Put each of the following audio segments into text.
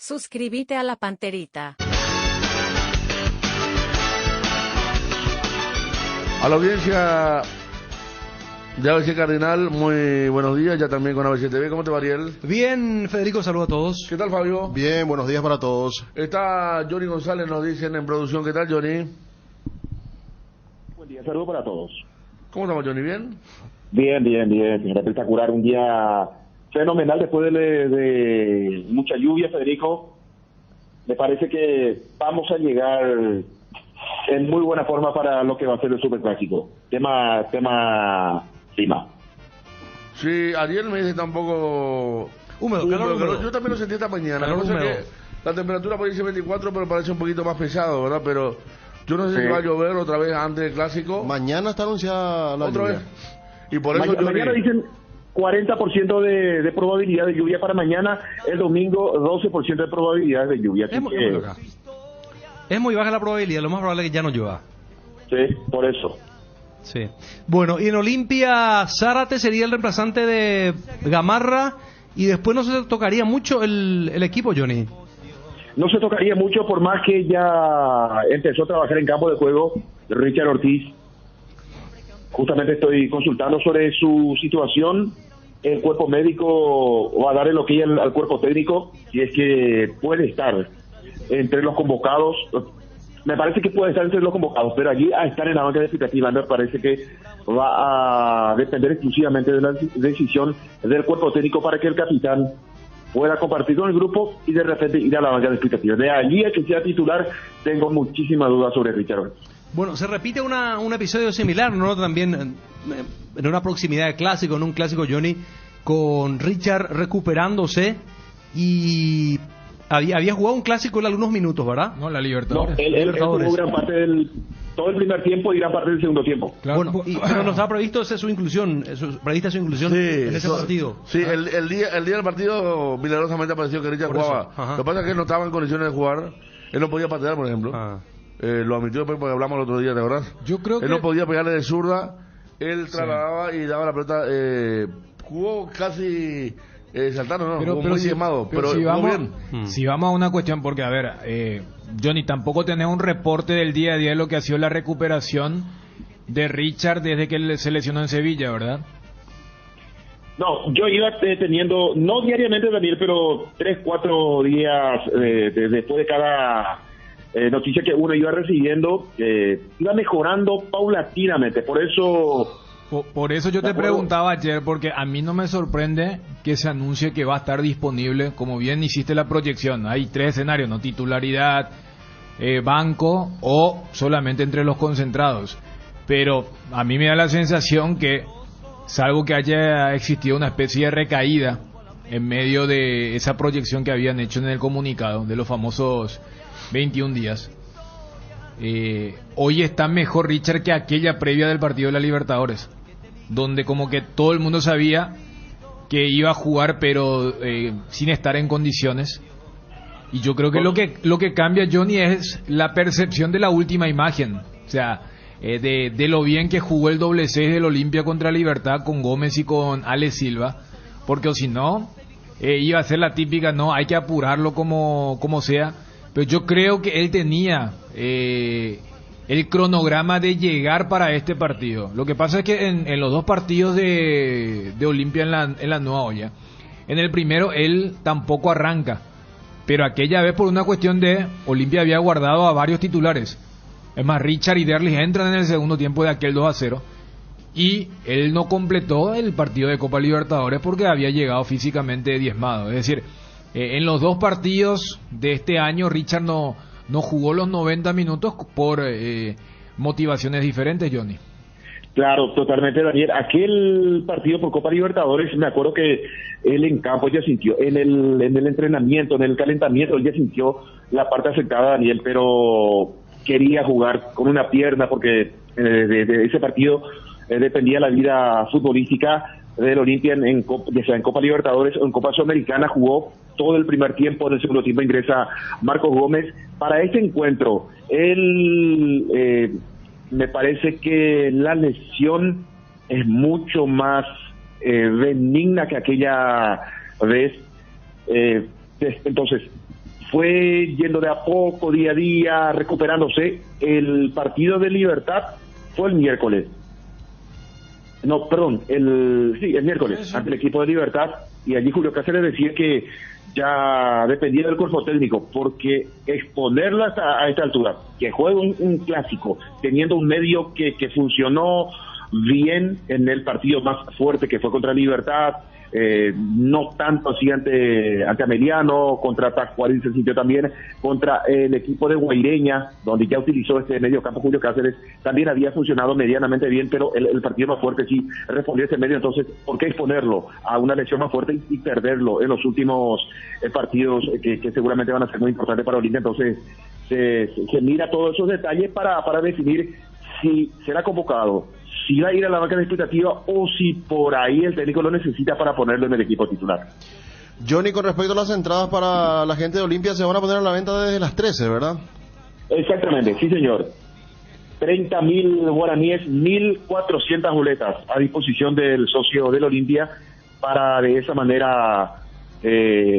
Suscríbete a la Panterita. A la audiencia de ABC Cardinal, muy buenos días, ya también con ABC TV. ¿Cómo te va, Ariel? Bien, Federico, saludo a todos. ¿Qué tal, Fabio? Bien, buenos días para todos. Está Johnny González, nos dicen en producción. ¿Qué tal, Johnny? Buen día, saludo para todos. ¿Cómo estamos, Johnny? ¿Bien? Bien, espectacular, un día fenomenal después de mucha lluvia, Federico. Me parece que vamos a llegar en muy buena forma para lo que va a ser el Superclásico. Tema clima. Sí, Ariel me dice tampoco Húmedo, calor. Yo también lo sentí esta mañana. Calor La cosa es húmedo. que la temperatura por ahí dice 24, pero parece un poquito más pesado, ¿verdad? Pero yo no sé si va a llover otra vez antes del Clásico. Mañana está anunciada la ¿Otra lluvia. vez? Y por eso Mañana dicen 40% de probabilidad de lluvia para mañana, el domingo 12% de probabilidad de lluvia. Así que, Es muy baja la probabilidad, lo más probable es que ya no llueva. sí, por eso. Sí. Bueno, y en Olimpia, Zárate sería el reemplazante de Gamarra y después no se tocaría mucho el equipo, Johnny. No se tocaría mucho, por más que ya empezó a trabajar en campo de juego Richard Ortiz. Justamente estoy consultando sobre su situación. El cuerpo médico va a dar el ok al cuerpo técnico si es que puede estar entre los convocados. Me parece que puede estar entre los convocados, pero allí a estar en la banca de explicativa me parece que va a depender exclusivamente de la decisión del cuerpo técnico para que el capitán pueda compartir con el grupo y de repente ir a la banca de explicativa. De allí a que sea titular, tengo muchísimas dudas sobre Richard Ortiz. Bueno, se repite un episodio similar, ¿no? También en una proximidad de clásico, en un clásico, Johnny, con Richard recuperándose y había jugado un clásico en algunos minutos, ¿verdad? No, la No, Libertadores. él jugó gran parte todo el primer tiempo y gran parte del segundo tiempo. Claro. Bueno, pero nos ha previsto su inclusión, prevista su inclusión en ese partido. Sí, el día del partido milagrosamente apareció que Richard Por eso, jugaba. ajá. Lo que pasa es que él no estaba en condiciones de jugar. Él no podía patear, por ejemplo. Lo admitió después porque hablamos el otro día, ¿te acordás? Yo creo Él que no podía pegarle de zurda. Él trasladaba y daba la pelota. Jugó casi saltando, ¿no? Jugó muy diezmado, pero si jugó vamos, bien. si vamos a una cuestión, porque a ver, Johnny, tampoco tenés un reporte del día a día de lo que ha sido la recuperación de Richard desde que él se lesionó en Sevilla, ¿verdad? No, yo iba teniendo, no diariamente, Daniel, pero 3-4 días después de cada noticia que uno iba recibiendo, iba mejorando paulatinamente. Por eso... Por eso yo te preguntaba ayer, porque a mí no me sorprende que se anuncie que va a estar disponible, como bien hiciste la proyección. Hay 3 escenarios, ¿no? Titularidad, banco o solamente entre los concentrados. Pero a mí me da la sensación que, salvo que haya existido una especie de recaída en medio de esa proyección que habían hecho en el comunicado de los famosos 21 días, hoy está mejor Richard que aquella previa del partido de la Libertadores, donde como que todo el mundo sabía que iba a jugar pero sin estar en condiciones. Y yo creo que lo que cambia, Johnny, es la percepción de la última imagen, o sea, de lo bien que jugó el doble 6 del Olimpia contra Libertad con Gómez y con Ale Silva, porque o si no iba a ser la típica, no, hay que apurarlo como sea. Pero yo creo que él tenía el cronograma de llegar para este partido. Lo que pasa es que en los 2 partidos de Olimpia en la Nueva Olla, en el primero él tampoco arranca, pero aquella vez por una cuestión de Olimpia había guardado a varios titulares. Es más, Richard y Derlis entran en el segundo tiempo de aquel 2-0 y él no completó el partido de Copa Libertadores porque había llegado físicamente diezmado. Es decir, en los 2 partidos de este año Richard no jugó los 90 minutos por motivaciones diferentes, Johnny. Claro, totalmente, Daniel. Aquel partido por Copa Libertadores, me acuerdo que él en campo ya sintió, en el entrenamiento, en el calentamiento, él ya sintió la parte afectada, Daniel, pero quería jugar con una pierna porque de ese partido dependía la vida futbolística del Olimpia, ya sea en Copa Libertadores o en Copa Sudamericana. Jugó todo el primer tiempo, en el segundo tiempo ingresa Marcos Gómez. Para este encuentro, él me parece que la lesión es mucho más benigna que aquella vez. Entonces, fue yendo de a poco, día a día, recuperándose. El partido de Libertad fue el miércoles. No, perdón, el miércoles, ante el equipo de Libertad, y allí Julio Cáceres decía que ya dependía del cuerpo técnico, porque exponerlas a esta altura, que juegue un clásico, teniendo un medio que funcionó bien en el partido más fuerte que fue contra Libertad, no tanto así ante Ameliano, contra Tacuarín se sintió también, contra el equipo de Guaireña, donde ya utilizó este medio campo Julio Cáceres, también había funcionado medianamente bien, pero el partido más fuerte sí respondió ese medio. Entonces, ¿por qué exponerlo a una lesión más fuerte y perderlo en los últimos partidos que seguramente van a ser muy importantes para Olimpia? Entonces, se mira todos esos detalles para definir si será convocado, si va a ir a la banca de expectativa o si por ahí el técnico lo necesita para ponerlo en el equipo titular. Johnny, con respecto a las entradas para la gente de Olimpia, se van a poner a la venta desde las 13, ¿verdad? Exactamente, sí señor. 30.000 guaraníes, 1.400 boletas a disposición del socio del Olimpia para de esa manera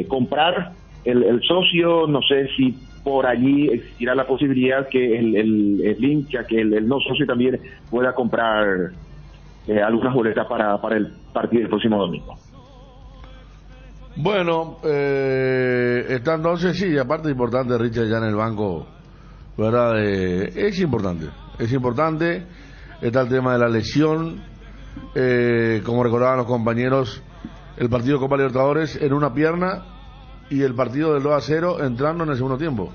comprar el socio. No sé si por allí existirá la posibilidad que el hincha, que el no socio también pueda comprar algunas boletas para el partido del próximo domingo. Bueno, está entonces, sí, aparte importante Richard ya en el banco, ¿verdad? Es importante, está el tema de la lesión, como recordaban los compañeros, el partido de Copa Libertadores en una pierna y el partido del 2-0 entrando en el segundo tiempo.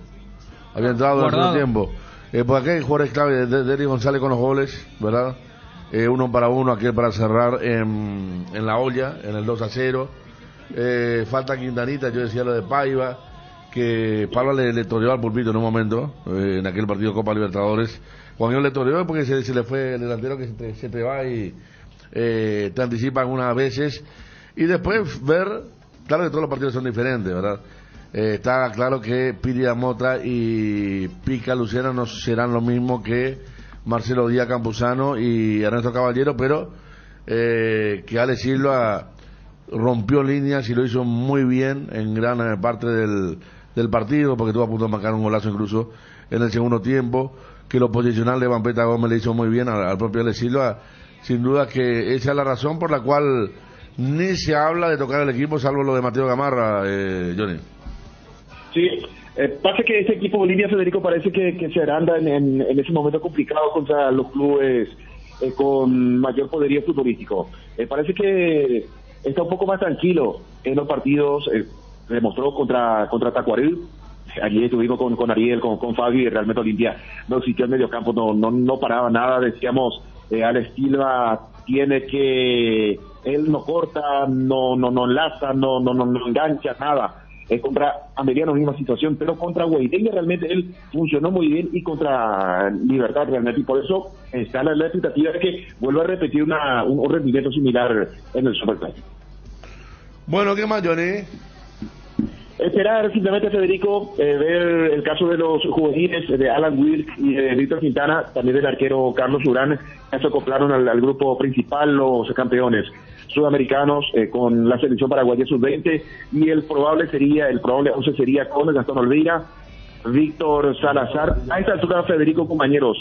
Había entrado en el segundo tiempo. Por acá hay jugadores clave, Derry González con los goles, ¿verdad? 1-1, aquel para cerrar en la olla, en el 2-0. Falta Quintanita, yo decía lo de Paiva, que Pablo le toreó al pulpito en un momento, en aquel partido de Copa Libertadores. Juan le toreó porque se le fue el delantero que se te va y te anticipa algunas veces. Y después ver, claro que todos los partidos son diferentes, ¿verdad? Está claro que Piria Mota y Pica Lucena no serán lo mismo que Marcelo Díaz Campuzano y Ernesto Caballero, pero que Ale Silva rompió líneas y lo hizo muy bien en gran parte del partido, porque estuvo a punto de marcar un golazo incluso en el segundo tiempo, que lo posicional de Vampeta Gómez le hizo muy bien al propio Ale Silva. Sin duda que esa es la razón por la cual ni se habla de tocar el equipo, salvo lo de Mateo Gamarra, Johnny. Sí, pasa que ese equipo Bolivia, Federico, parece que se anda en ese momento complicado contra los clubes con mayor poderío futbolístico. Parece que está un poco más tranquilo en los partidos, demostró contra Tacuarí. Allí estuvimos con Ariel, con Fabio, y realmente Olimpia no existió el mediocampo, no paraba nada. Decíamos, Alex Silva tiene que, él no corta, no enlaza, no engancha, nada. Contra Ameliano misma situación, pero contra Guaireña realmente él funcionó muy bien, y contra Libertad realmente, y por eso está la expectativa de que vuelva a repetir un rendimiento similar en el Superclásico. Bueno, ¿qué más, Johnny? Esperar simplemente, Federico, ver el caso de los juveniles de Alan Wilk y de Víctor Quintana, también del arquero Carlos Urán, que se acoplaron al grupo principal, los campeones sudamericanos con la selección paraguaya sub-20, y el probable 11 sería con Gastón Olveira, Víctor Salazar. A esta altura, Federico, compañeros,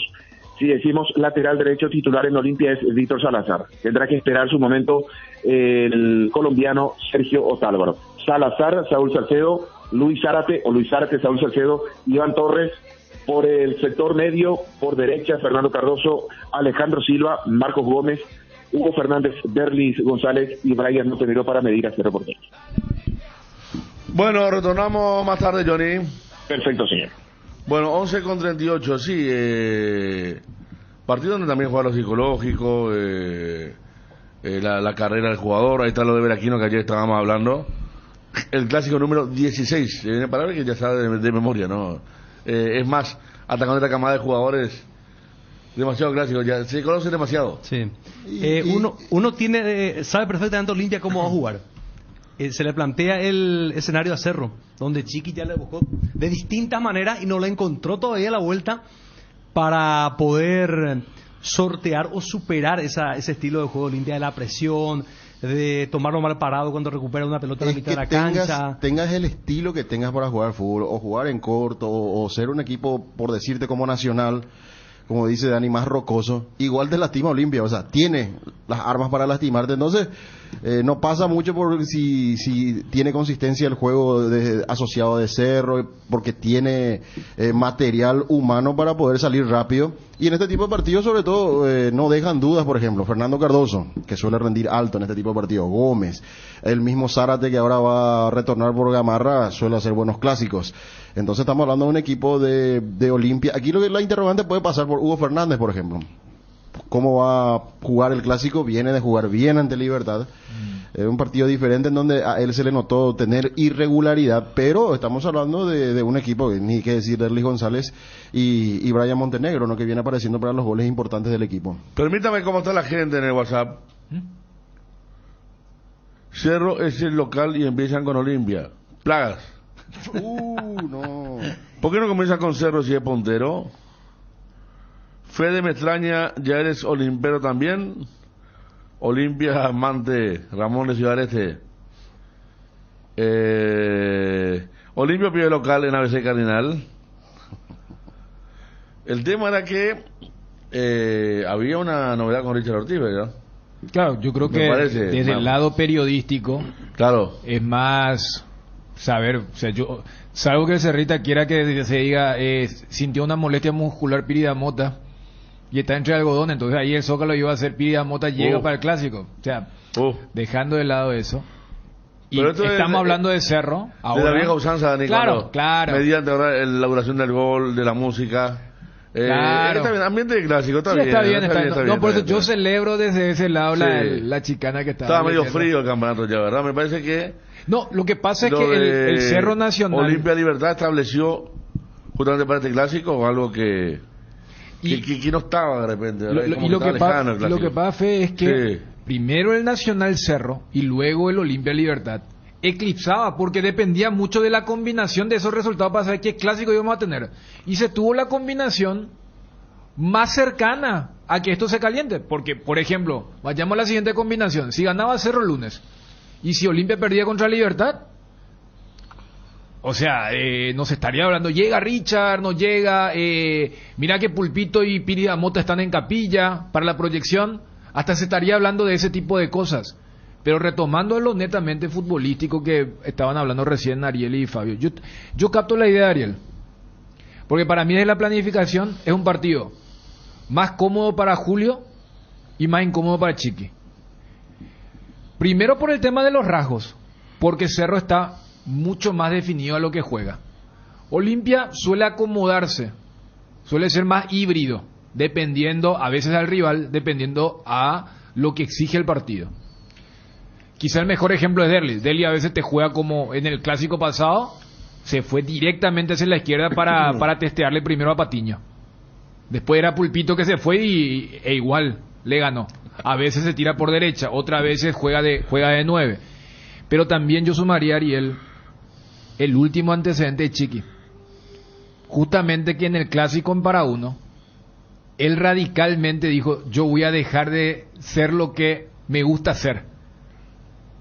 si decimos lateral derecho titular en Olimpia es Víctor Salazar. Tendrá que esperar su momento el colombiano Sergio Otálvaro. Salazar, Saúl Salcedo, Luis Zárate, Saúl Salcedo, Iván Torres. Por el sector medio, por derecha, Fernando Cardoso, Alejandro Silva, Marcos Gómez, Hugo Fernández, Derlis González y Brian Montenegro para medir a cierre portero. Bueno, retornamos más tarde, Johnny. Perfecto, señor. Bueno, 11:38, sí. Partido donde también juega lo psicológico, la carrera del jugador. Ahí está lo de Veraquino que ayer estábamos hablando. El clásico número 16. Viene palabra que ya sabe de memoria, ¿no? Es más, hasta con esta camada de jugadores, demasiado clásico, ya se conoce demasiado. Sí. Uno sabe perfectamente Olimpia cómo va a jugar. Se le plantea el escenario a Cerro, donde Chiqui ya le buscó de distintas maneras y no le encontró todavía la vuelta para poder sortear o superar ese estilo de juego de Olimpia, de la presión, de tomarlo mal parado cuando recupera una pelota en la Es mitad que de la cancha. tengas el estilo que tengas para jugar fútbol, o jugar en corto, o ser un equipo, por decirte, como Nacional, como dice Dani, más rocoso, igual te lastima Olimpia, o sea, tiene las armas para lastimarte, entonces no pasa mucho por si tiene consistencia el juego asociado de Cerro, porque tiene material humano para poder salir rápido, y en este tipo de partidos sobre todo no dejan dudas. Por ejemplo, Fernando Cardoso, que suele rendir alto en este tipo de partidos, Gómez, el mismo Zárate, que ahora va a retornar por Gamarra, suele hacer buenos clásicos. Entonces estamos hablando de un equipo de Olimpia. Aquí la interrogante puede pasar por Hugo Fernández, por ejemplo. ¿Cómo va a jugar el clásico? Viene de jugar bien ante Libertad. Es un partido diferente en donde a él se le notó tener irregularidad, pero estamos hablando de un equipo, ni que decir, de Erlis González y Brian Montenegro, ¿no?, que viene apareciendo para los goles importantes del equipo. Permítame cómo está la gente en el WhatsApp. Cerro es el local y empiezan con Olimpia. Plagas. No. ¿Por qué no comienza con Cerro si es puntero? Fede, me extraña, ¿ya eres olimpero también? Olimpia, amante, Ramón de Ciudad Este. Olimpia pide local en ABC Cardinal. El tema era que había una novedad con Richard Ortiz, ¿verdad? Claro, yo creo Me que parece, desde el lado periodístico Claro. es más saber, o sea, yo salvo que el Cerrita quiera que se diga sintió una molestia muscular Pírida Mota y está entre algodón, entonces ahí el Zócalo iba a hacer Pírida Mota llega para el clásico, o sea, dejando de lado eso. Y Pero esto estamos es hablando de Cerro ahora. De la vieja usanza, Dani, claro, claro. Mediante ahora la duración del gol, de la música. Claro. Está bien, ambiente de clásico, está Sí, bien. está bien. No, por eso está yo bien. celebro desde ese lado Sí. la chicana que Estaba medio leyendo. frío el campeonato ya, ¿verdad? Me parece que No, lo que pasa es lo que de el Cerro Nacional Olimpia Libertad estableció justamente para este clásico algo que no estaba de repente, ¿verdad? Como lo estaba que lejano el lo clásico. que pasa, Fe, es que Sí. primero el Nacional Cerro y luego el Olimpia Libertad eclipsaba porque dependía mucho de la combinación de esos resultados para saber qué clásico íbamos a tener. Y se tuvo la combinación más cercana a que esto se caliente. Porque, por ejemplo, vayamos a la siguiente combinación. Si ganaba Cerro el lunes y si Olimpia perdía contra Libertad, o sea, nos estaría hablando, llega Richard, no llega, mira que Pulpito y Pírida Mota están en capilla para la proyección, hasta se estaría hablando de ese tipo de cosas. Pero retomando lo netamente futbolístico que estaban hablando recién Ariel y Fabio, yo capto la idea de Ariel, porque para mí desde la planificación es un partido más cómodo para Julio y más incómodo para Chiqui. Primero por el tema de los rasgos, porque Cerro está mucho más definido a lo que juega. Olimpia suele acomodarse, suele ser más híbrido, dependiendo a veces al rival, dependiendo a lo que exige el partido. Quizá el mejor ejemplo es Derli. Derli a veces te juega como en el clásico pasado, se fue directamente hacia la izquierda para testearle primero a Patiño. Después era Pulpito que se fue e igual le ganó. A veces se tira por derecha, otras veces juega de 9. Pero también yo sumaría a Ariel el último antecedente de Chiqui. Justamente que en el clásico en para uno, él radicalmente dijo, yo voy a dejar de ser lo que me gusta hacer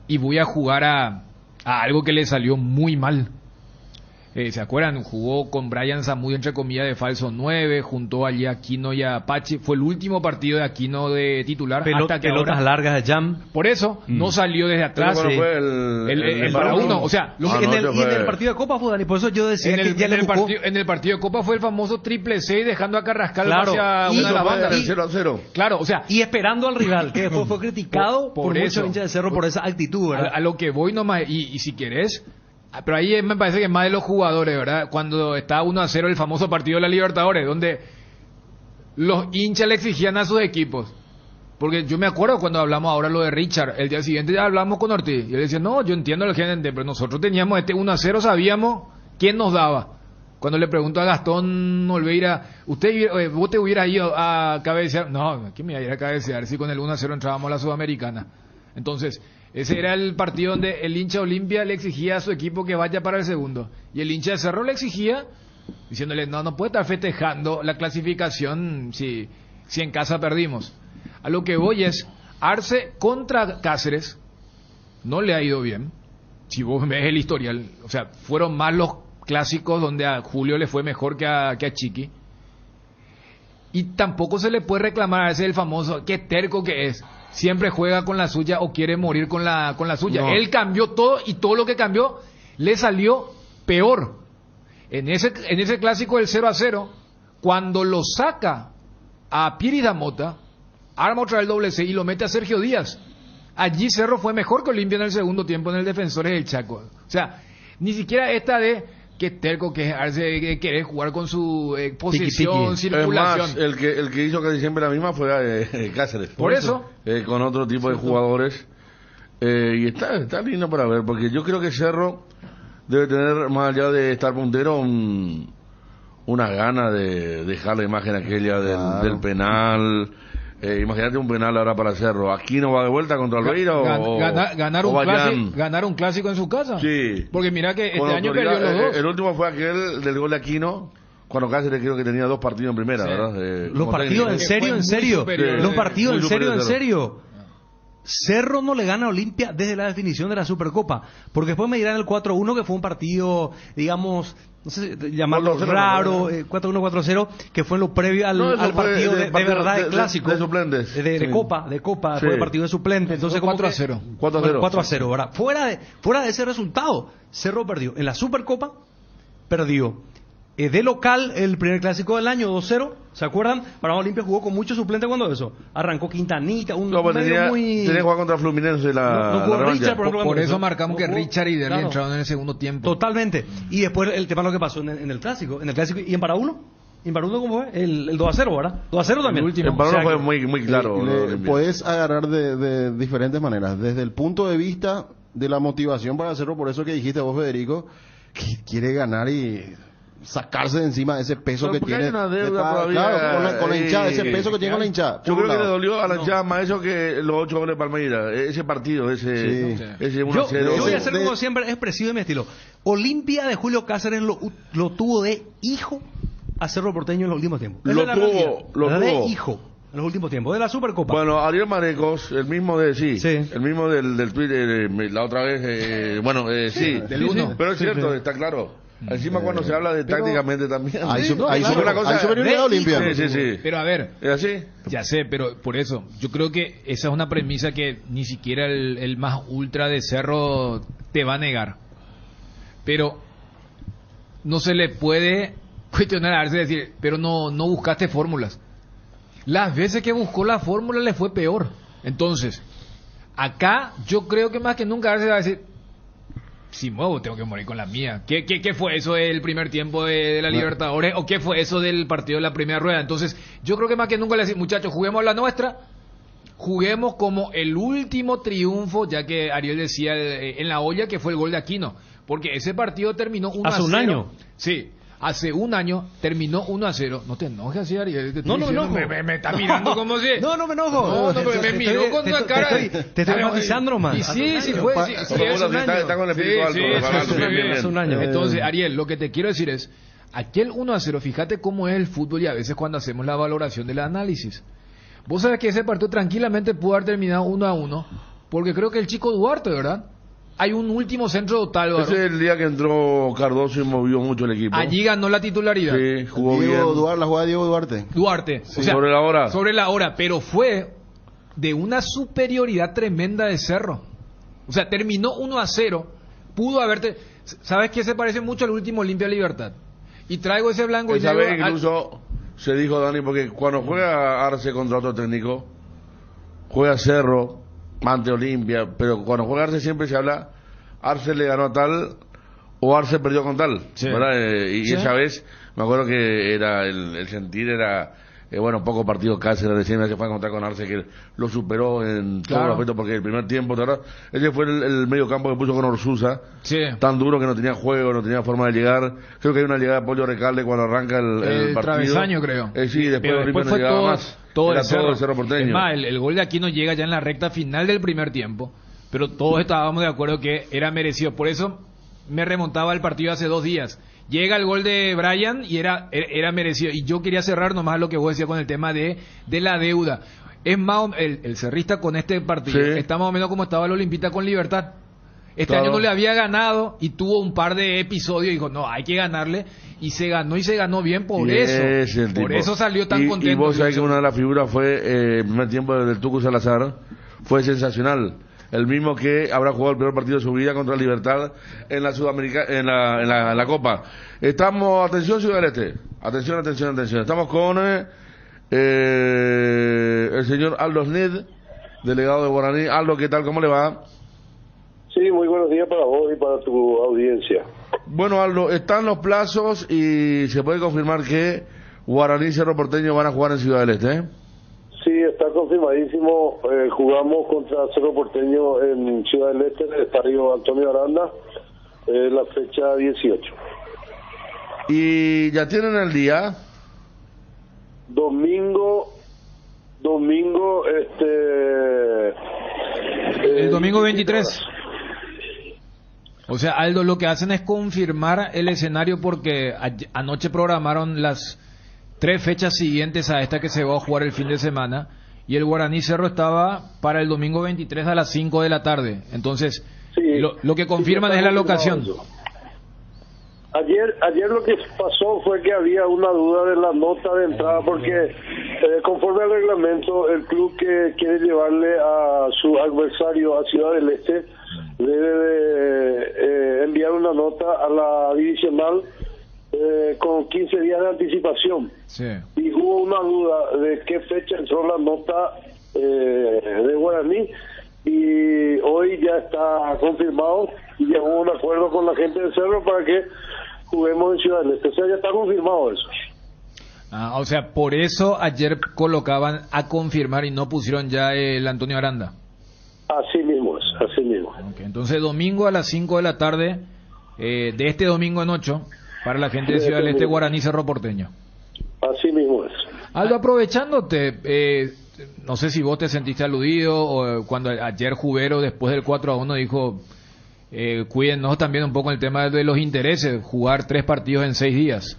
y voy a jugar a algo que le salió muy mal. ¿Se acuerdan? Jugó con Brian Zamudio entre comillas de falso 9, juntó allí a Aquino y a Apache. Fue el último partido de Aquino de titular. Hasta que pelotas ahora, largas de Jam. por eso, no salió desde atrás. Pero fue el para uno. O sea, Y en el partido de Copa fue Dani, por eso yo decía que ya le buscó. en el partido de Copa fue el famoso triple 6 dejando a Carrascal Claro, hacia y una de las Eso fue bandas. el 0-0. Claro, o sea, Y esperando al rival, que después fue criticado por eso. muchos hinchas de Cerro por esa actitud, ¿verdad? a lo que voy nomás, y si querés, pero ahí me parece que más de los jugadores, ¿verdad? Cuando está 1-0 el famoso partido de la Libertadores, donde los hinchas le exigían a sus equipos. Porque yo me acuerdo cuando hablamos ahora lo de Richard, el día siguiente ya hablamos con Ortiz, y él decía, no, yo entiendo la gente, pero nosotros teníamos este 1-0, sabíamos quién nos daba. Cuando le pregunto a Gastón Olveira, ¿vos te hubieras ido a cabecear? No, ¿quién me iba a ir a cabecear si con el 1-0 entrábamos a la Sudamericana? Entonces, ese era el partido donde el hincha Olimpia le exigía a su equipo que vaya para el segundo. Y el hincha de Cerro le exigía, diciéndole, no puede estar festejando la clasificación si en casa perdimos. A lo que voy es, Arce contra Cáceres no le ha ido bien. Si vos ves el historial, o sea, fueron más los clásicos donde a Julio le fue mejor que a Chiqui. Y tampoco se le puede reclamar a ese el famoso, qué terco que es. Siempre juega con la suya o quiere morir con la suya. No. Él cambió todo y todo lo que cambió le salió peor. En ese clásico del 0-0, cuando lo saca a Pieri Damota, arma otra vez el doble C y lo mete a Sergio Díaz. Allí Cerro fue mejor que Olimpia en el segundo tiempo en el Defensores del Chaco. O sea, ni siquiera esta de que terco que es querer jugar con su posesión, Tiki-tiki. circulación. Es más, el que hizo casi siempre la misma fue Cáceres. Por eso. Con otro tipo de jugadores. Y está lindo para ver, porque yo creo que Cerro debe tener, más allá de estar puntero, una gana de dejar la imagen aquella del penal. Imagínate un penal ahora para Cerro. ¿Aquí no va de vuelta contra Albeira Ganar un clásico en su casa. Sí. Porque mira que Con este año autoridad. perdió los dos. El último fue aquel del gol de Aquino, cuando Cáceres creo que tenía 2 partidos en primera, Sí. ¿verdad? Los Como partidos técnico. en serio, Fue en muy serio. superior. Los partidos Muy en serio, superior en Cerro. serio. Cerro no le gana a Olimpia desde la definición de la Supercopa. Porque después me dirán el 4-1 que fue un partido, digamos, no sé llamarlo 4-0, raro, 4-1, 4-0, que fue en lo previo al, No, eso al fue partido de verdad, de clásico. de suplentes. De Sí. Copa, Sí. fue el partido de suplente. Entonces, Fue como que- 4-0. 4-0. 4-0, ¿verdad? Fuera de ese resultado, Cerro perdió. En la Supercopa, perdió. De local, el primer clásico del año, 2-0. ¿Se acuerdan? Para Olimpia jugó con muchos suplentes cuando eso. Arrancó Quintanita, un No, pues medio tenía muy... que jugar contra Fluminense No jugó la revancha. Richard, por ejemplo, Por cuando eso eso. marcamos que No jugó. Richard y Derby Claro. entraron en el segundo tiempo. Totalmente. Y después el tema de lo que pasó en el clásico. En el clásico. ¿Y en Paraúno? ¿En Paraúno cómo fue? El 2-0, ¿verdad? 2-0 también. El último. El balón O sea fue que- muy claro. Puedes agarrar de diferentes maneras. Desde el punto de vista de la motivación para hacerlo, por eso que dijiste vos, Federico, que quiere ganar y sacarse de encima ese peso Pero que porque tiene. hay una de deuda pagar, todavía, claro, con la hinchada, ese ahí. peso que tiene con la hinchada. Yo por creo un que le lado. dolió a la hinchada más eso que los 8 goles de Palmeiras. Ese partido, ese Sí. 1-0. Yo voy a hacer de- como siempre expresivo de mi estilo. Olimpia de Julio Cáceres lo tuvo de hijo a Cerro Porteño en los últimos tiempos. Esa Lo es la tuvo, realidad. lo de tuvo. hijo en los últimos tiempos. De la Supercopa. Bueno, Ariel Marecos, el mismo Sí. el mismo del Twitter, la otra vez, sí. Del uno. Pero es cierto, está claro. Encima cuando se habla de tácticamente también. Hay, Sí, hay claro. Una cosa- superioridad de Olimpia. Sí. Pero a ver, ¿Es así? ya sé, pero por eso, yo creo que esa es una premisa que ni siquiera el más ultra de Cerro te va a negar. Pero no se le puede cuestionar a Arce decir, pero no buscaste fórmulas. Las veces que buscó la fórmula le fue peor. Entonces, acá yo creo que más que nunca Arce va a decir, si muevo tengo que morir con la mía. ¿Qué fue eso del primer tiempo de la Libertadores? ¿O qué fue eso del partido de la primera rueda? Entonces, yo creo que más que nunca le decimos, muchachos, juguemos la nuestra, juguemos como el último triunfo, ya que Ariel decía en la olla que fue el gol de Aquino. Porque ese partido terminó 1-0. ¿Hace un año? Sí. Hace un año terminó 1-0. No te enojes así, Ariel. Te estoy No me diciendo, enojo. Me está mirando como si... No me enojo. No, pero me miró con una cara... Te estoy enfatizando, man. Y sí, fue... Sí, es un año. Está con el espíritu alto. Sí, alto, sí, bien. hace un año. Entonces, Ariel, lo que te quiero decir es, aquel 1-0, fíjate cómo es el fútbol y a veces cuando hacemos la valoración del análisis. Vos sabés que ese partido tranquilamente pudo haber terminado 1-1, porque creo que el chico Duarte, ¿verdad? Hay un último centro total, Ese es el día que entró Cardoso y movió mucho el equipo. allí ganó la titularidad. Sí, jugó Diego bien. Duarte, la jugada de Diego Duarte. Duarte. Sí, sobre la hora. Sobre la hora, pero fue de una superioridad tremenda de Cerro. O sea, terminó 1-0, pudo haberte... ¿Sabes qué? Se parece mucho al último Olimpia Libertad. Y traigo ese blanco y Esa traigo vez incluso se dijo, Dani, porque cuando juega Arce contra otro técnico, juega Cerro ante Olimpia, pero cuando juega Arce siempre se habla, Arce le ganó a tal o Arce perdió con tal, Sí. ¿verdad? Y Sí. esa vez me acuerdo que era el sentir era poco partido Cáceres recién se fue a encontrar con Arce que lo superó en todos Claro. los aspectos porque el primer tiempo, ¿verdad? Ese fue el medio campo que puso con Orsusa, Sí. tan duro que no tenía juego, no tenía forma de llegar. Creo que hay una llegada de Pollo Recalde cuando arranca el partido. travesaño, creo. Sí, después Pero Olimpia no fue llegaba todo, más. todo Era el todo el Cerro Porteño. Es más, el gol de Aquino llega ya en la recta final del primer tiempo, pero todos estábamos de acuerdo que era merecido. Por eso me remontaba al partido hace 2 días. Llega el gol de Brian y era merecido. Y yo quería cerrar nomás lo que vos decías con el tema de la deuda. Es más, el cerrista con este partido Sí. está más o menos como estaba el Olimpita con Libertad. Este Claro. año no le había ganado y tuvo un par de episodios y dijo, no, hay que ganarle. Y se ganó bien por Y eso. ese es el Por tipo. eso salió tan Y contento. vos sabés que una de las figuras fue, el primer tiempo del Tucu Salazar, fue sensacional. El mismo que habrá jugado el primer partido de su vida contra Libertad en la Sudamericana, en la Copa. Estamos, atención Ciudad del Este. Atención. Estamos con el señor Aldo Snid, delegado de Guaraní. Aldo, ¿qué tal? ¿Cómo le va? Sí, muy buenos días para vos y para tu audiencia. Bueno, Aldo, están los plazos y se puede confirmar que Guaraní y Cerro Porteño van a jugar en Ciudad del Este, ¿eh? Sí, está confirmadísimo. Jugamos contra Cerro Porteño en Ciudad del Este, en el estadio Antonio Aranda, la fecha 18. Y ya tienen el día. Domingo, El domingo 23. 23. O sea, Aldo, lo que hacen es confirmar el escenario porque anoche programaron las 3 fechas siguientes a esta que se va a jugar el fin de semana y el Guaraní Cerro estaba para el domingo 23 a las 5 de la tarde. Entonces, Sí, lo que confirman sí, es la está locación. confirmado eso. Ayer lo que pasó fue que había una duda de la nota de entrada porque conforme al reglamento el club que quiere llevarle a su adversario a Ciudad del Este debe de enviar una nota a la divisional con 15 días de anticipación. Sí. Y hubo una duda de qué fecha entró la nota de Guaraní y hoy ya está confirmado y ya hubo un acuerdo con la gente de Cerro para que juguemos en Ciudad del Este. O sea, ya está confirmado eso. Ah, o sea, por eso ayer colocaban a confirmar y no pusieron ya el Antonio Aranda. Así mismo es, así mismo. Ok, entonces domingo a las 5 de la tarde, de este domingo en 8, para la gente de De Ciudad del este Este, domingo. Guaraní Cerro Porteño. Así mismo es. Aldo, aprovechándote, no sé si vos te sentiste aludido o cuando ayer Jubero después del 4-1 dijo, cuídennos también un poco el tema de los intereses, jugar 3 partidos en 6 días.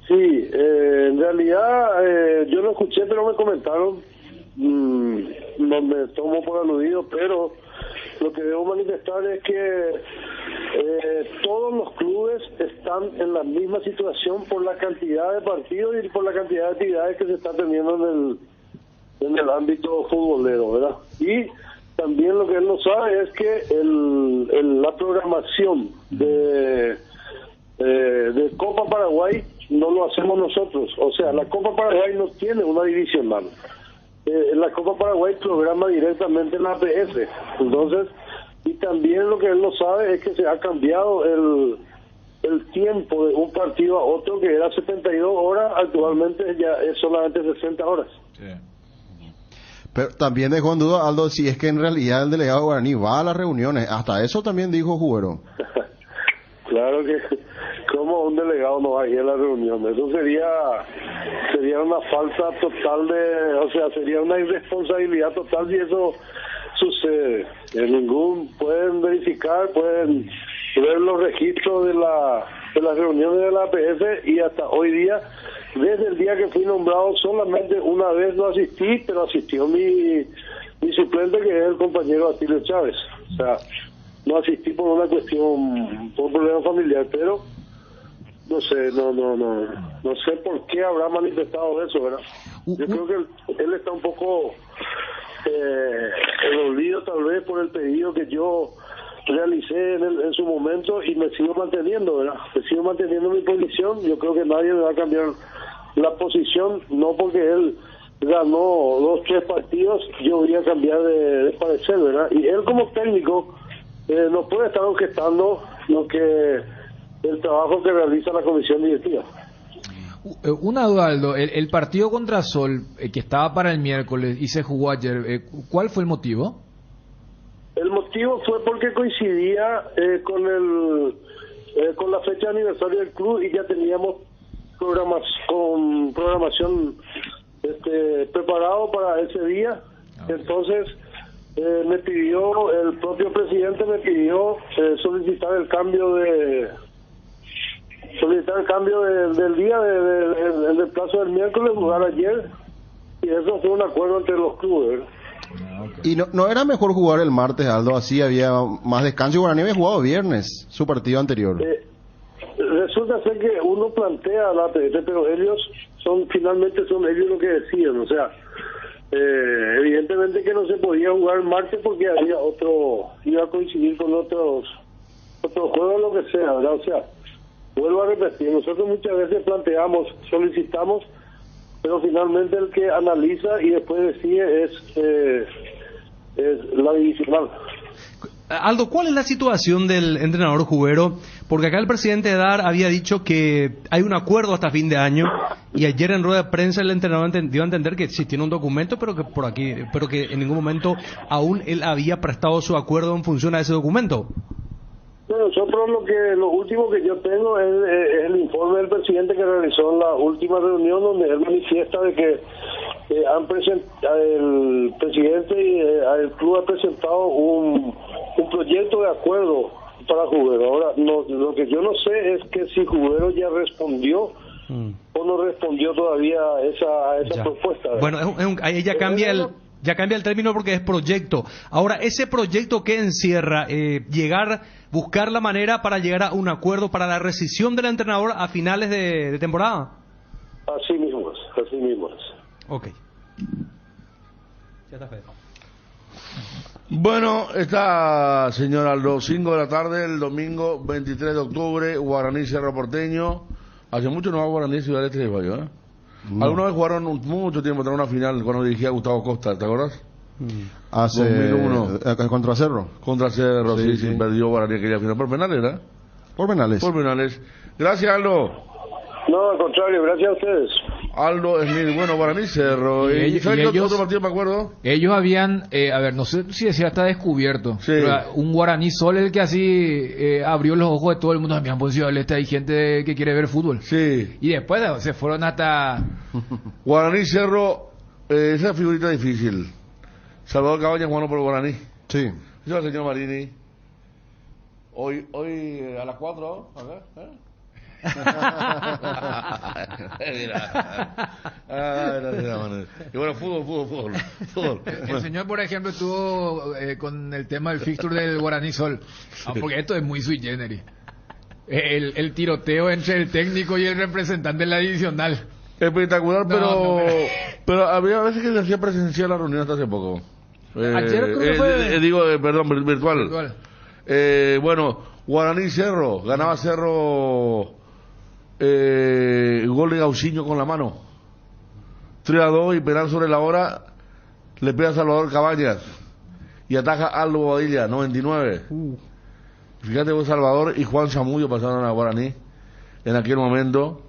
Sí, en realidad yo lo escuché, pero me comentaron, no me tomo por aludido, pero lo que debo manifestar es que todos los clubes están en la misma situación por la cantidad de partidos y por la cantidad de actividades que se están teniendo en el ámbito futbolero, ¿verdad? Y también lo que él no sabe es que la programación de Copa Paraguay no lo hacemos nosotros. O sea, la Copa Paraguay no tiene una divisional. La Copa Paraguay programa directamente en la APF. Entonces, y también lo que él no sabe es que se ha cambiado el tiempo de un partido a otro, que era 72 horas, actualmente ya es solamente 60 horas. Pero también dejó en duda, Aldo, si es que en realidad el delegado Guaraní va a las reuniones. Hasta eso también dijo Jubero. Claro que como un delegado no va a ir a la reunión, eso sería una falta total sería una irresponsabilidad total si eso sucede. Pueden verificar, pueden ver los registros de las reuniones de la APF y hasta hoy día, desde el día que fui nombrado, solamente una vez no asistí, pero asistió mi suplente, que es el compañero Atilio Chávez. O sea, no asistí por una cuestión, por un problema familiar, pero no sé, no sé por qué habrá manifestado eso, ¿verdad? Yo creo que él está un poco olvido tal vez por el pedido que yo realicé en su momento y me sigo manteniendo, ¿verdad? Me sigo manteniendo mi posición. Yo creo que nadie me va a cambiar la posición, no porque él ganó 2, 3 partidos, yo voy a cambiar de parecer, ¿verdad? Y él como técnico no puede estar objetando el trabajo que realiza la comisión directiva. Una duda, Aldo, el partido contra Sol, que estaba para el miércoles y se jugó ayer, ¿cuál fue el motivo? El motivo fue porque coincidía con la fecha de aniversario del club y ya teníamos programación preparado para ese día. Entonces el propio presidente me pidió solicitar el cambio del día, del plazo del miércoles, jugar ayer Y eso fue un acuerdo entre los clubes. ¿Y no era mejor jugar el martes, Aldo? Así había más descanso. Y Guaraní había jugado viernes, su partido anterior. Resulta ser que uno plantea la ATT, pero ellos finalmente son ellos los que deciden. O sea, evidentemente que no se podía jugar el martes porque había iba a coincidir con otros juegos, lo que sea, ¿verdad? O sea, vuelvo a repetir, nosotros muchas veces planteamos, solicitamos, pero finalmente el que analiza y después decide es la divisional. Aldo, ¿cuál es la situación del entrenador Jubero? Porque acá el presidente Dar había dicho que hay un acuerdo hasta fin de año y ayer en rueda de prensa el entrenador dio a entender que sí tiene un documento, pero que en ningún momento aún él había prestado su acuerdo en función a ese documento. Bueno, nosotros lo último que yo tengo es el informe del presidente que realizó en la última reunión, donde él manifiesta de que el presidente y el club ha presentado un proyecto de acuerdo para Jubero. Ahora, lo que yo no sé es que si Jubero ya respondió o no respondió todavía a esa propuesta. Bueno, ahí ya cambia el término porque es proyecto. Ahora, ese proyecto que encierra buscar la manera para llegar a un acuerdo para la rescisión del entrenador a finales de temporada. Así mismo es. Ok. Ya está, Fede. Bueno, está, señor Aldo, 5 de la tarde, el domingo 23 de octubre, Guaraní Cerro Porteño. Hace mucho no va Guaraní Ciudad Este de Bayo, ¿eh? No. Alguna vez jugaron mucho tiempo en una final cuando dirigía Gustavo Costa, ¿te acuerdas? Hace 2001. ¿Contra Cerro? Contra Cerro, sí, perdió Guaraní aquella final por penales, ¿verdad? Por penales. Gracias, Aldo. No, al contrario, gracias a ustedes. Aldo Smith, bueno, Guaraní Cerro. ¿Y sabes qué otro partido me acuerdo? Ellos habían, no sé si decía está descubierto, sí. Pero un Guaraní Sol el que así abrió los ojos de todo el mundo. También por Ciudad del Este hay gente que quiere ver fútbol. Sí. Y después se fueron hasta... Guaraní Cerro, esa figurita difícil. Salvador Cabañas jugando por Guaraní. Sí. Yo, el señor Marini. Hoy a las 4, acá, y bueno, fútbol. El señor, por ejemplo, estuvo con el tema del fixture del Guaraní Sol, porque esto es muy sui generis. El tiroteo entre el técnico y el representante de la divisional. Espectacular, pero había veces que se hacía presencial la reunión hasta hace poco. Ayer creo que fue... perdón, virtual. Bueno, Guaraní Cerro, ganaba Cerro gol de Gauciño con la mano. 3-2 y penal sobre la hora, le pega a Salvador Cabañas y ataja a Aldo Bobadilla, 99. Fíjate vos, Salvador y Juan Zamudio pasaron a Guaraní en aquel momento,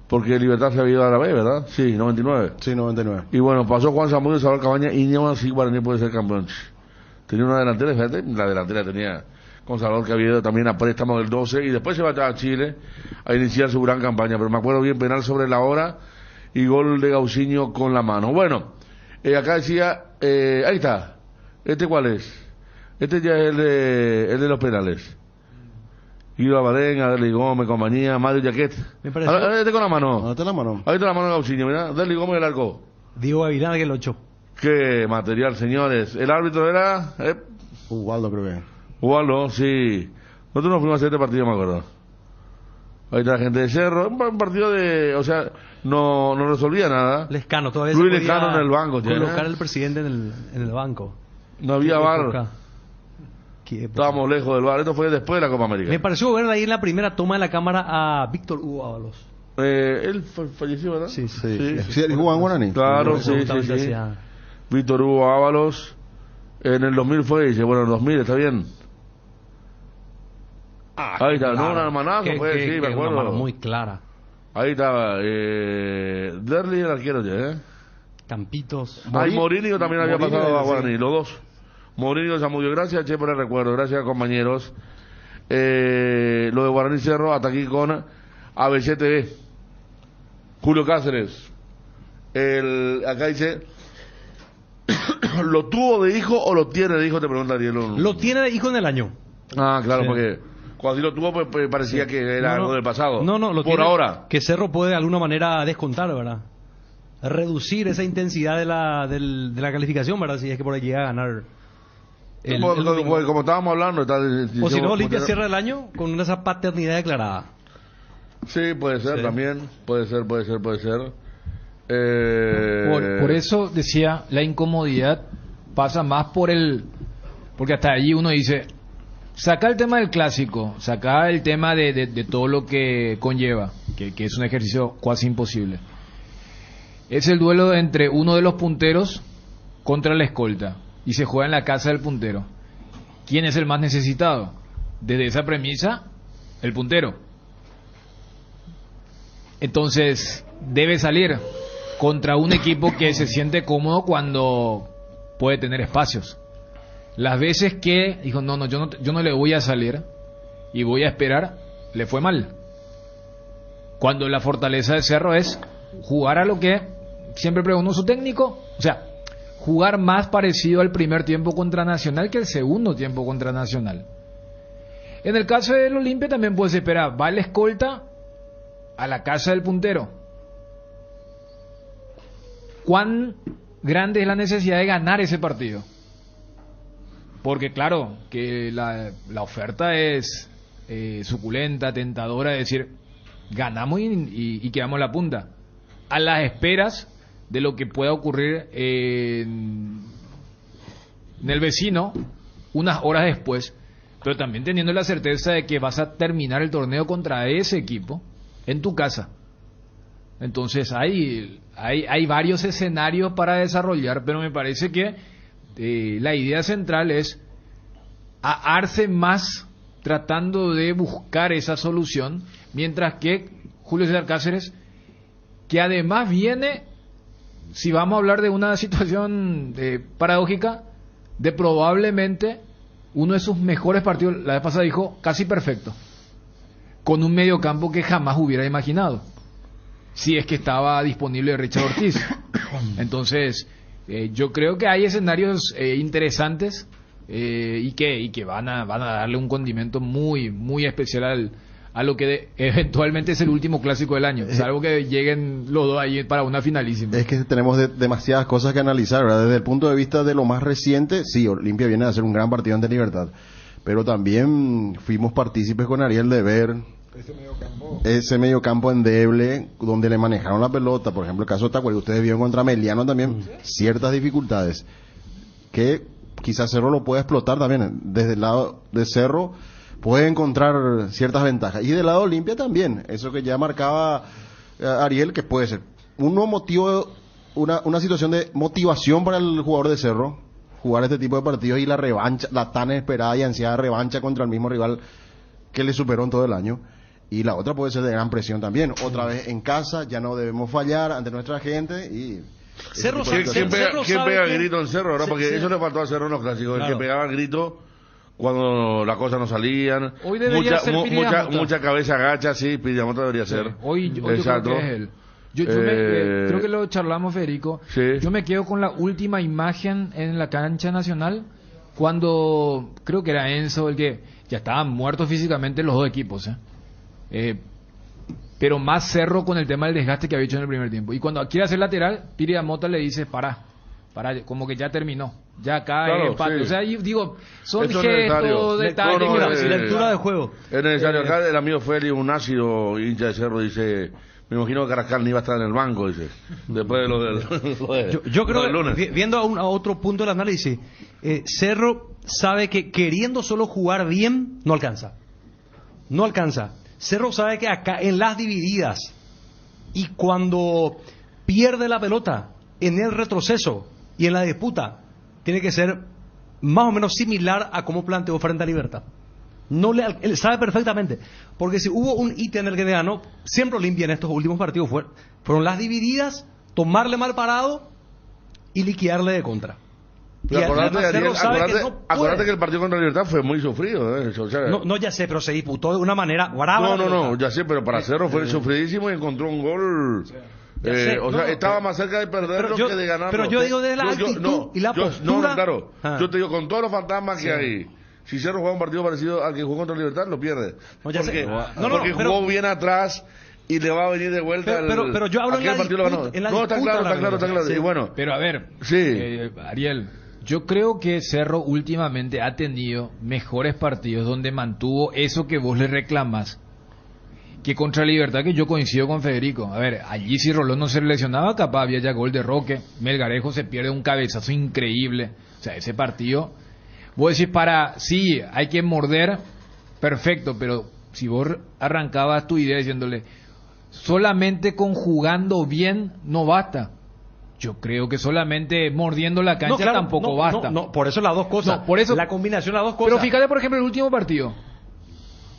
porque Libertad se había ido a la B, ¿verdad? Sí, 99. Sí, 99. Y bueno, pasó Juan Zamudio y Salvador Cabañas y ni aún así Guaraní puede ser campeón. Tenía una delantera, fíjate, la delantera tenía con Salvador, que había ido también a préstamo del 12 y después se va a Chile a iniciar su gran campaña, pero me acuerdo bien, penal sobre la hora y gol de Gauciño con la mano. Bueno, acá decía, ahí está, ¿este cuál es? Este ya es el de los penales. Guido Abadén, Adelí Gómez, compañía, Mario Jaquet. Me pareció... Este con la mano. Ahí está la mano. Ahí está la mano de Gauciño, mira, Adelí Gómez el arco. Diego Avilán que lo echó. Qué material, señores. El árbitro era... Ubaldo, creo que. Ubaldo, sí. Nosotros nos fuimos a hacer este partido, me acuerdo. Ahí está la gente de Cerro. Un partido de... O sea, no resolvía nada. Lescano, todavía Luis se podía Lescano en el banco. colocar al presidente en el banco. No había VAR. ¿Qué época? Estábamos lejos del VAR. Esto fue después de la Copa América. Me pareció ver ahí en la primera toma de la cámara a Víctor Hugo Ábalos. Él falleció, ¿verdad? Sí. Sí, él jugó en Guaraní. Claro, sí. Víctor Hugo Ábalos. En el 2000 fue, dice, bueno, en el 2000, está bien. Ahí está, claro. No, un hermanazo, sí, me acuerdo. Una mano muy clara. Ahí estaba, Derli el arquero ya, Campitos. Morinho también había pasado a Guaraní, sí. los dos. Morinho, Zamudio, gracias, Che, por el recuerdo, gracias, compañeros. Lo de Guaraní Cerro, hasta aquí con ABC TV. Julio Cáceres. Acá dice... ¿Lo tuvo de hijo o lo tiene de hijo? Te pregunta Ariel. Lo tiene de hijo en el año. Ah, claro, Sí. porque cuando sí lo tuvo pues parecía que era algo del pasado. No, lo por tiene, ahora. Que Cerro puede de alguna manera descontar, ¿verdad? reducir esa intensidad de la calificación, ¿verdad? Si es que por ahí llega a ganar. Como estábamos hablando, o si no, Olimpia cierra el año con esa paternidad declarada. Sí, puede ser también. Puede ser. Por eso decía, la incomodidad pasa más porque hasta allí uno dice, saca el tema del clásico, saca el tema de todo lo que conlleva, que es un ejercicio casi imposible. Es el duelo entre uno de los punteros contra la escolta, y se juega en la casa del puntero. ¿Quién es el más necesitado? Desde esa premisa, el puntero. Entonces, debe salir contra un equipo que se siente cómodo cuando puede tener espacios. Las veces que dijo, no, yo no le voy a salir y voy a esperar, le fue mal. Cuando la fortaleza de Cerro es jugar a lo que siempre preguntó su técnico, o sea, jugar más parecido al primer tiempo contra Nacional que el segundo tiempo contra Nacional. En el caso del Olimpia también puedes esperar, va la escolta a la casa del puntero. ¿Cuán grande es la necesidad de ganar ese partido? Porque claro, que la oferta es suculenta, tentadora, es decir, ganamos y quedamos la punta. A las esperas de lo que pueda ocurrir en el vecino unas horas después, pero también teniendo la certeza de que vas a terminar el torneo contra ese equipo en tu casa. Entonces hay varios escenarios para desarrollar, pero me parece que la idea central es arse más tratando de buscar esa solución, mientras que Julio César Cáceres, que además viene, si vamos a hablar de una situación paradójica, de probablemente uno de sus mejores partidos, la vez pasada dijo, casi perfecto, con un mediocampo que jamás hubiera imaginado, si es que estaba disponible Richard Ortiz. Entonces, yo creo que hay escenarios interesantes y que van a darle un condimento muy, muy especial a lo que eventualmente es el último clásico del año, salvo que lleguen los dos ahí para una finalísima. Es que tenemos demasiadas cosas que analizar, ¿verdad? Desde el punto de vista de lo más reciente, sí, Olimpia viene a hacer un gran partido ante Libertad, pero también fuimos partícipes con Ariel de ver ese mediocampo endeble donde le manejaron la pelota. Por ejemplo, el caso de Tacuary, ustedes vieron contra Meliano también ciertas dificultades que quizás Cerro lo puede explotar también. Desde el lado de Cerro puede encontrar ciertas ventajas, y del lado de Olimpia también, eso que ya marcaba Ariel, que puede ser una situación de motivación para el jugador de Cerro, jugar este tipo de partidos, y la revancha, la tan esperada y ansiada revancha contra el mismo rival que le superó en todo el año. Y la otra puede ser de gran presión también, otra vez en casa, ya no debemos fallar ante nuestra gente. Y Cerro, ¿quién pega el grito en Cerro, ¿verdad? Porque eso le faltó a Cerro en los clásicos, claro. El que pegaba el grito cuando las cosas no salían, hoy debería ser mucha cabeza agacha, sí, Piriamota debería ser. Hoy yo creo que es él. Creo que lo charlamos, Federico. Sí. Yo me quedo con la última imagen en la cancha nacional, cuando creo que era Enzo el que ya estaban muertos físicamente los dos equipos, pero más Cerro con el tema del desgaste que había hecho en el primer tiempo, y cuando quiere hacer lateral, Piriamota le dice para, como que ya terminó, ya cae, claro, empate. Sí. O sea, digo, son gestos, detalles, lectura de juego. Es necesario. Acá el amigo Félix, un ácido hincha de Cerro, dice, me imagino que Carrascal ni iba a estar en el banco, dice, después de lo del yo creo del lunes. Viendo a otro punto del análisis, Cerro sabe que queriendo solo jugar bien no alcanza. Cerro sabe que acá en las divididas, y cuando pierde la pelota en el retroceso y en la disputa, tiene que ser más o menos similar a cómo planteó frente a Libertad. Él sabe perfectamente, porque si hubo un ítem en el que ganó siempre Olimpia en estos últimos partidos fueron las divididas, tomarle mal parado y liquidarle de contra. Pero acordate que el partido contra Libertad fue muy sufrido, o sea, no, ya sé, pero se disputó de una manera brava. No, ya sé, pero para Cerro fue sufridísimo y encontró un gol. Estaba más cerca de perderlo que de ganarlo. Pero yo digo de la actitud y la postura. Claro. Yo te digo, con todos los fantasmas que hay, si Cerro juega un partido parecido al que jugó contra Libertad, lo pierde. No, ya sé. Porque jugó bien atrás, y le va a venir de vuelta pero yo hablo en aquel la partido lo ganó. disputa, en la No, está disputa, claro, está claro. sí. Y bueno, Pero a ver, sí. Ariel, yo creo que Cerro últimamente ha tenido mejores partidos donde mantuvo eso que vos le reclamas que contra Libertad, que yo coincido con Federico. A ver, allí si Rolón no se lesionaba, capaz había ya gol de Roque. Melgarejo se pierde un cabezazo increíble. O sea, ese partido, vos decís sí, hay que morder, perfecto, pero si vos arrancabas tu idea diciéndole, solamente conjugando bien no basta. Yo creo que solamente mordiendo la cancha tampoco basta. No, por eso las dos cosas. No, por eso, la combinación de las dos cosas. Pero fíjate, por ejemplo, el último partido.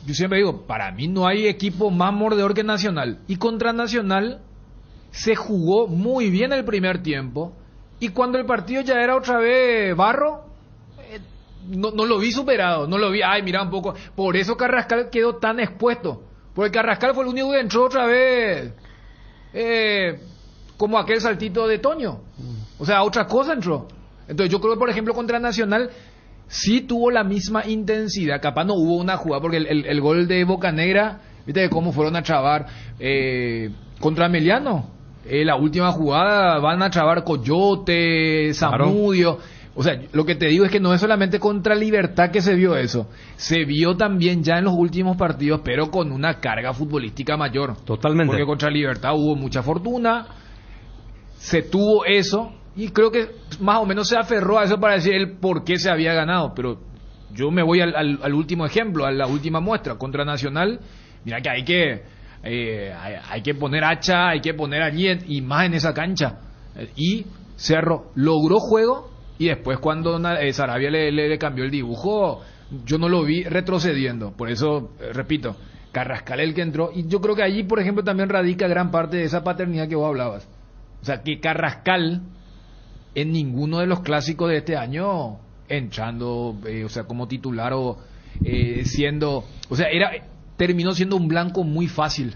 Yo siempre digo, para mí no hay equipo más mordedor que Nacional. Y contra Nacional se jugó muy bien el primer tiempo. Y cuando el partido ya era otra vez barro, no lo vi superado. No lo vi, mira un poco. Por eso Carrascal quedó tan expuesto. Porque Carrascal fue el único que entró otra vez como aquel saltito de Toño. O sea, otra cosa entró. Entonces yo creo que, por ejemplo, contra Nacional sí tuvo la misma intensidad. Capaz no hubo una jugada, porque el gol de Bocanegra, viste cómo fueron a trabar contra Emiliano. La última jugada van a trabar Coyote, Zamudio. Claro. O sea, lo que te digo es que no es solamente contra Libertad que se vio eso. Se vio también ya en los últimos partidos, pero con una carga futbolística mayor. Totalmente. Porque contra Libertad hubo mucha fortuna, se tuvo eso, y creo que más o menos se aferró a eso para decir el por qué se había ganado. Pero yo me voy al último ejemplo, a la última muestra. Contra Nacional, mira que hay que poner hacha, hay que poner allí y más en esa cancha. Y Cerro logró juego, y después cuando Sarabia le cambió el dibujo, yo no lo vi retrocediendo. Por eso, repito, Carrascal el que entró, y yo creo que allí, por ejemplo, también radica gran parte de esa paternidad que vos hablabas. O sea, que Carrascal en ninguno de los clásicos de este año entrando, o sea, como titular o siendo, o sea, terminó siendo un blanco muy fácil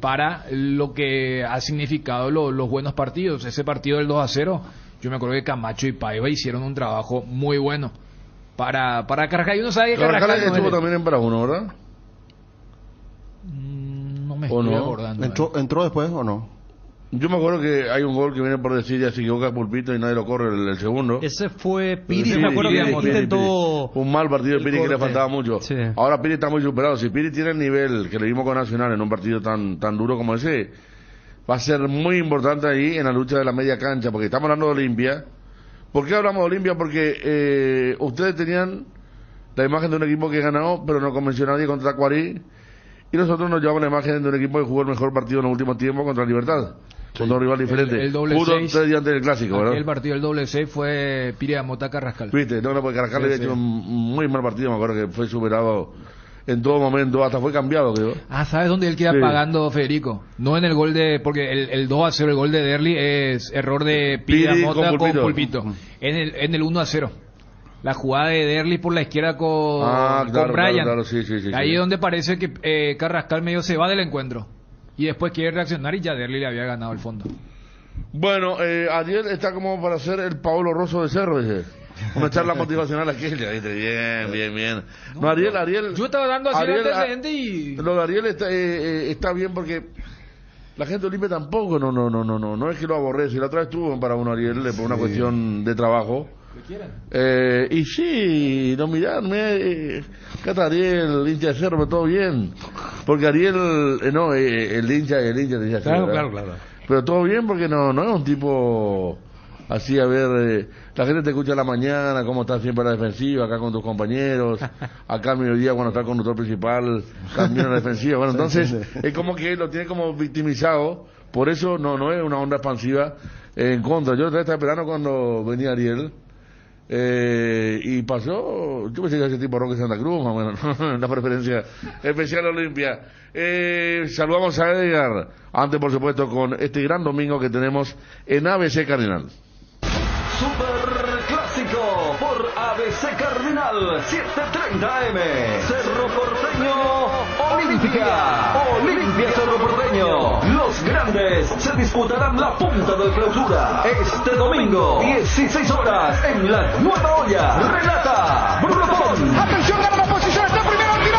para lo que ha significado los buenos partidos. Ese partido del 2-0, yo me acuerdo que Camacho y Paiva hicieron un trabajo muy bueno para Carrascal. Y uno sabe que Carrascal estuvo también en para uno, ¿verdad? No me estoy acordando. ¿Entró después o no? Yo me acuerdo que hay un gol que viene por decir, ya se equivoca Pulpito y nadie lo corre, el segundo. Ese fue Piri, Sí, me acuerdo que Piri. intentó... Un mal partido de Piri que le faltaba mucho. Sí. Ahora Piri está muy superado. Si Piri tiene el nivel que le vimos con Nacional en un partido tan duro como ese, va a ser muy importante ahí en la lucha de la media cancha, porque estamos hablando de Olimpia. ¿Por qué hablamos de Olimpia? Porque ustedes tenían la imagen de un equipo que ganó, pero no convenció a nadie contra Tacuarí, y nosotros nos llevamos la imagen de un equipo que jugó el mejor partido en los últimos tiempos contra Libertad. Con un rival diferente. El doble Justo 6, 3 días antes del clásico, ¿verdad? El partido del doble 6 fue Piriamota Carrascal. Viste, porque Carrascal había hecho un muy mal partido, me acuerdo que fue superado en todo momento, hasta fue cambiado, creo. ¿Sabes dónde él queda pagando, Federico? No en el gol porque el 2-0, el gol de Derli es error de Piriamota con Pulpito. En el 1-0. La jugada de Derli por la izquierda con Brian. Claro, sí, ahí es donde parece que Carrascal medio se va del encuentro. Y después quiere reaccionar y ya Derli le había ganado el fondo. Bueno, Ariel está como para ser el Paolo Rosso de Cerro, dice. Una charla motivacional aquí. Bien. No, Ariel. Yo estaba dando así el antecedente y... Lo de Ariel está bien porque la gente de Olimpia tampoco, no es que lo aborrece. La otra vez estuvo para uno Ariel por una cuestión de trabajo. Y sí, no mirarme, Cata Ariel, hincha de Cerro, pero todo bien. Porque Ariel, el hincha de Cerro. Claro. Pero todo bien porque no es un tipo así, a ver, la gente te escucha a la mañana, cómo estás siempre a la defensiva, acá con tus compañeros, acá al mediodía cuando está el conductor principal, también a la defensiva. Bueno, entonces, es como que lo tiene como victimizado, por eso no es una onda expansiva en contra. Yo estaba esperando cuando venía Ariel. Y pasó, yo pensé que ese tipo Roque Santa Cruz, más o menos, una preferencia especial a Olimpia. Saludamos a Edgar, antes por supuesto con este gran domingo que tenemos en ABC Cardinal. Super Clásico por ABC Cardinal, 7:30 AM. Cerro Porteño, Olimpia Cerro Porteño. Los grandes se disputarán la punta del clausura este domingo, 16 horas, en la Nueva Olla. Relata Brotón. Atención, gana la posición, está primero al tiro.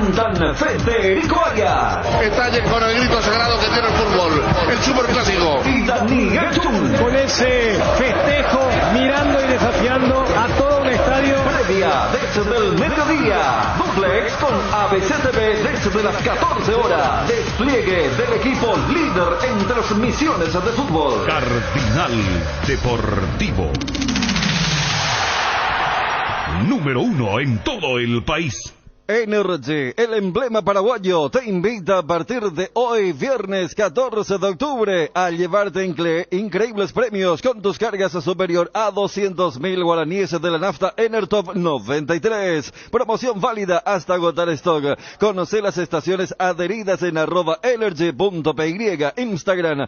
presentan Federico Arias. Estalle con el grito sagrado que tiene el fútbol, el superclásico. Y Daniel Chun. Con ese festejo, mirando y desafiando a todo un estadio. Previa desde el mediodía. Duplex con ABCTV desde las 14 horas. Despliegue del equipo líder en transmisiones de fútbol. Cardinal Deportivo. Número 1 en todo el país. Energy, el emblema paraguayo, te invita a partir de hoy, viernes 14 de octubre, a llevarte increíbles premios con tus cargas superior a 200.000 guaraníes de la nafta Enertop 93. Promoción válida hasta agotar stock. Conoce las estaciones adheridas en @energy.py, Instagram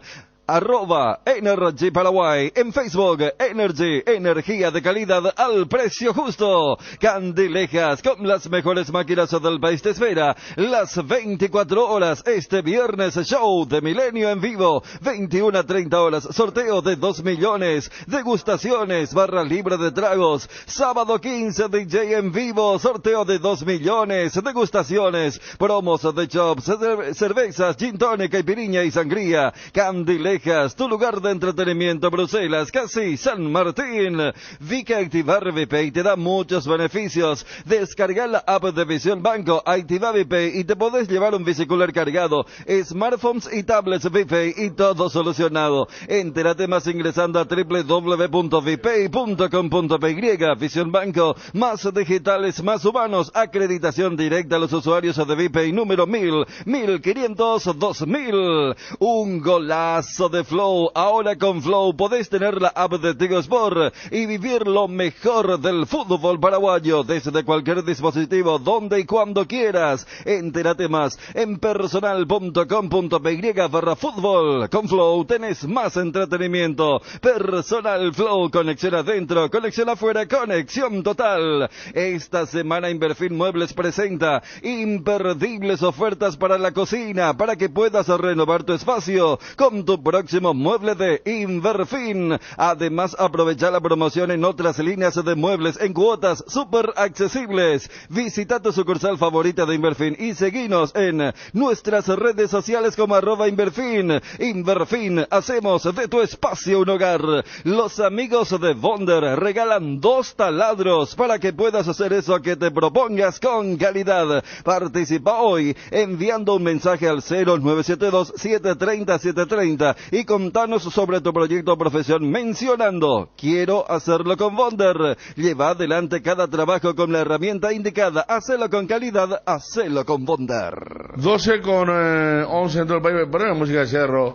@Energy Paraguay, en Facebook, Energy, energía de calidad al precio justo. Candilejas, con las mejores máquinas del país te espera las 24 horas este viernes, show de Milenio en vivo, 21 a 30 horas, sorteo de 2 millones, degustaciones, barra libre de tragos, sábado 15 DJ en vivo, sorteo de 2 millones, degustaciones, promos de chops, cervezas, gin tonic, caipirinha y sangría. Candilejas, tu lugar de entretenimiento, Bruselas, casi San Martín. Vi que activar VPay te da muchos beneficios. Descarga la app de Visión Banco, activa VPay y te podés llevar un bicicular cargado, smartphones y tablets VPay y todo solucionado. Entérate más ingresando a www.vpay.com.py. Visión Banco, más digitales, más humanos. Acreditación directa a los usuarios de VPay número 1000, 1500, 2000. Un golazo de Flow. Ahora con Flow podés tener la app de Tigo Sport y vivir lo mejor del fútbol paraguayo desde cualquier dispositivo, donde y cuando quieras. Entérate más en personal.com.py/fútbol. Con Flow tenés más entretenimiento. Personal Flow, conexión adentro, conexión afuera, conexión total. Esta semana Inverfin Muebles presenta imperdibles ofertas para la cocina, para que puedas renovar tu espacio con tu próximo mueble de Inverfin. Además, aprovecha la promoción en otras líneas de muebles en cuotas súper accesibles. Visita tu sucursal favorita de Inverfin y seguinos en nuestras redes sociales como @Inverfin. Inverfin, hacemos de tu espacio un hogar. Los amigos de Bonder regalan 2 taladros para que puedas hacer eso que te propongas con calidad. Participa hoy enviando un mensaje al 0972-730-730 y contanos sobre tu proyecto o profesión mencionando "quiero hacerlo con Bonder". Lleva adelante cada trabajo con la herramienta indicada. Hacelo con calidad, hacelo con Bonder. 12 con 11 en todo el país. Poneme música de cerro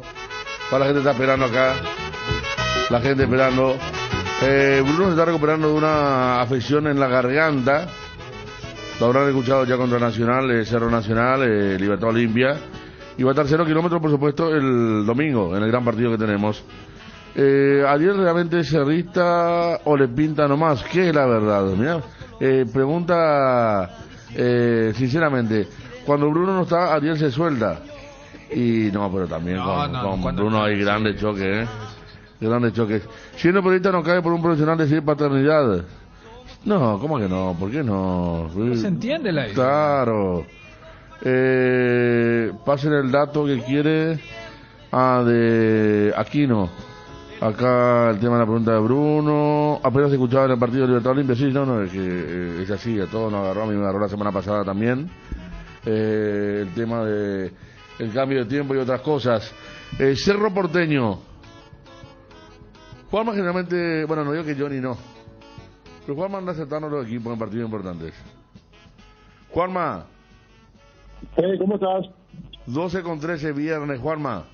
para la gente que está esperando acá. La gente esperando. Bruno se está recuperando de una afección en la garganta. Lo habrán escuchado ya contra Nacional, Cerro Nacional, Libertad Olimpia. Y va a estar 0 kilómetros, por supuesto, el domingo, en el gran partido que tenemos. ¿Ariel realmente es cerrista o le pinta nomás? ¿Qué es la verdad? Mira, pregunta sinceramente, cuando Bruno no está, Ariel se suelta. Y no, pero también con Bruno hay grandes choques, grandes choques. Siendo periodista no cae por un profesional decir paternidad. No, ¿cómo que no? ¿Por qué no? No se entiende la idea. Claro. Pasen el dato que quiere de Aquino. Acá el tema de la pregunta de Bruno. Apenas escuchaba en el partido de Libertad Olimpia. Sí, no, es que es así, a todos nos agarró. A mí me agarró la semana pasada también. El tema de el cambio de tiempo y otras cosas. Cerro Porteño. Juanma generalmente, bueno, no digo que Johnny no, pero Juanma anda aceptando los equipos en partidos importantes. Juanma. ¿Cómo estás? 12 con 13 viernes, Juanma.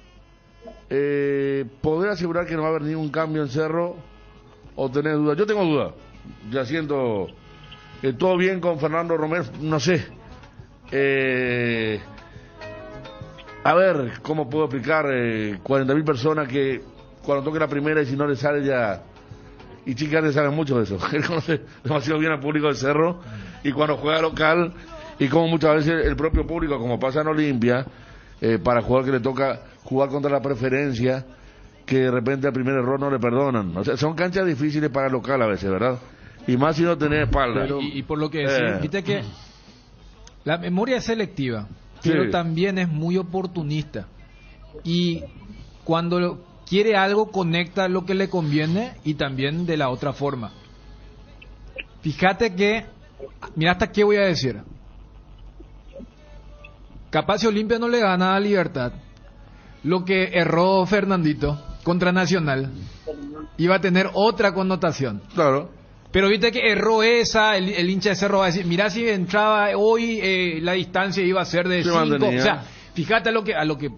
¿Poder asegurar que no va a haber ningún cambio en Cerro o tener dudas? Yo tengo dudas. Ya siento todo bien con Fernando Romero, no sé. A ver, ¿cómo puedo explicar? 40.000 personas que cuando toque la primera y si no le sale ya... Y Chicardi sabe mucho de eso. Él conoce demasiado bien al público del Cerro y cuando juega local... Y como muchas veces el propio público, como pasa en Olimpia, para jugador que le toca jugar contra la preferencia, que de repente al primer error no le perdonan. O sea, son canchas difíciles para el local a veces, ¿verdad? Y más si no tenés espalda. Pero, y por lo que decís, viste que La memoria es selectiva, pero Sí. también es muy oportunista. Y cuando quiere algo, conecta lo que le conviene y también de la otra forma. Fíjate que, mira hasta qué voy a decir. Capaz si Olimpia no le gana a Libertad, lo que erró Fernandito contra Nacional iba a tener otra connotación. Claro. Pero viste que erró esa, el hincha de Cerro va a decir, mirá si entraba hoy la distancia iba a ser de Se 5. mantenía. O sea, fíjate a lo que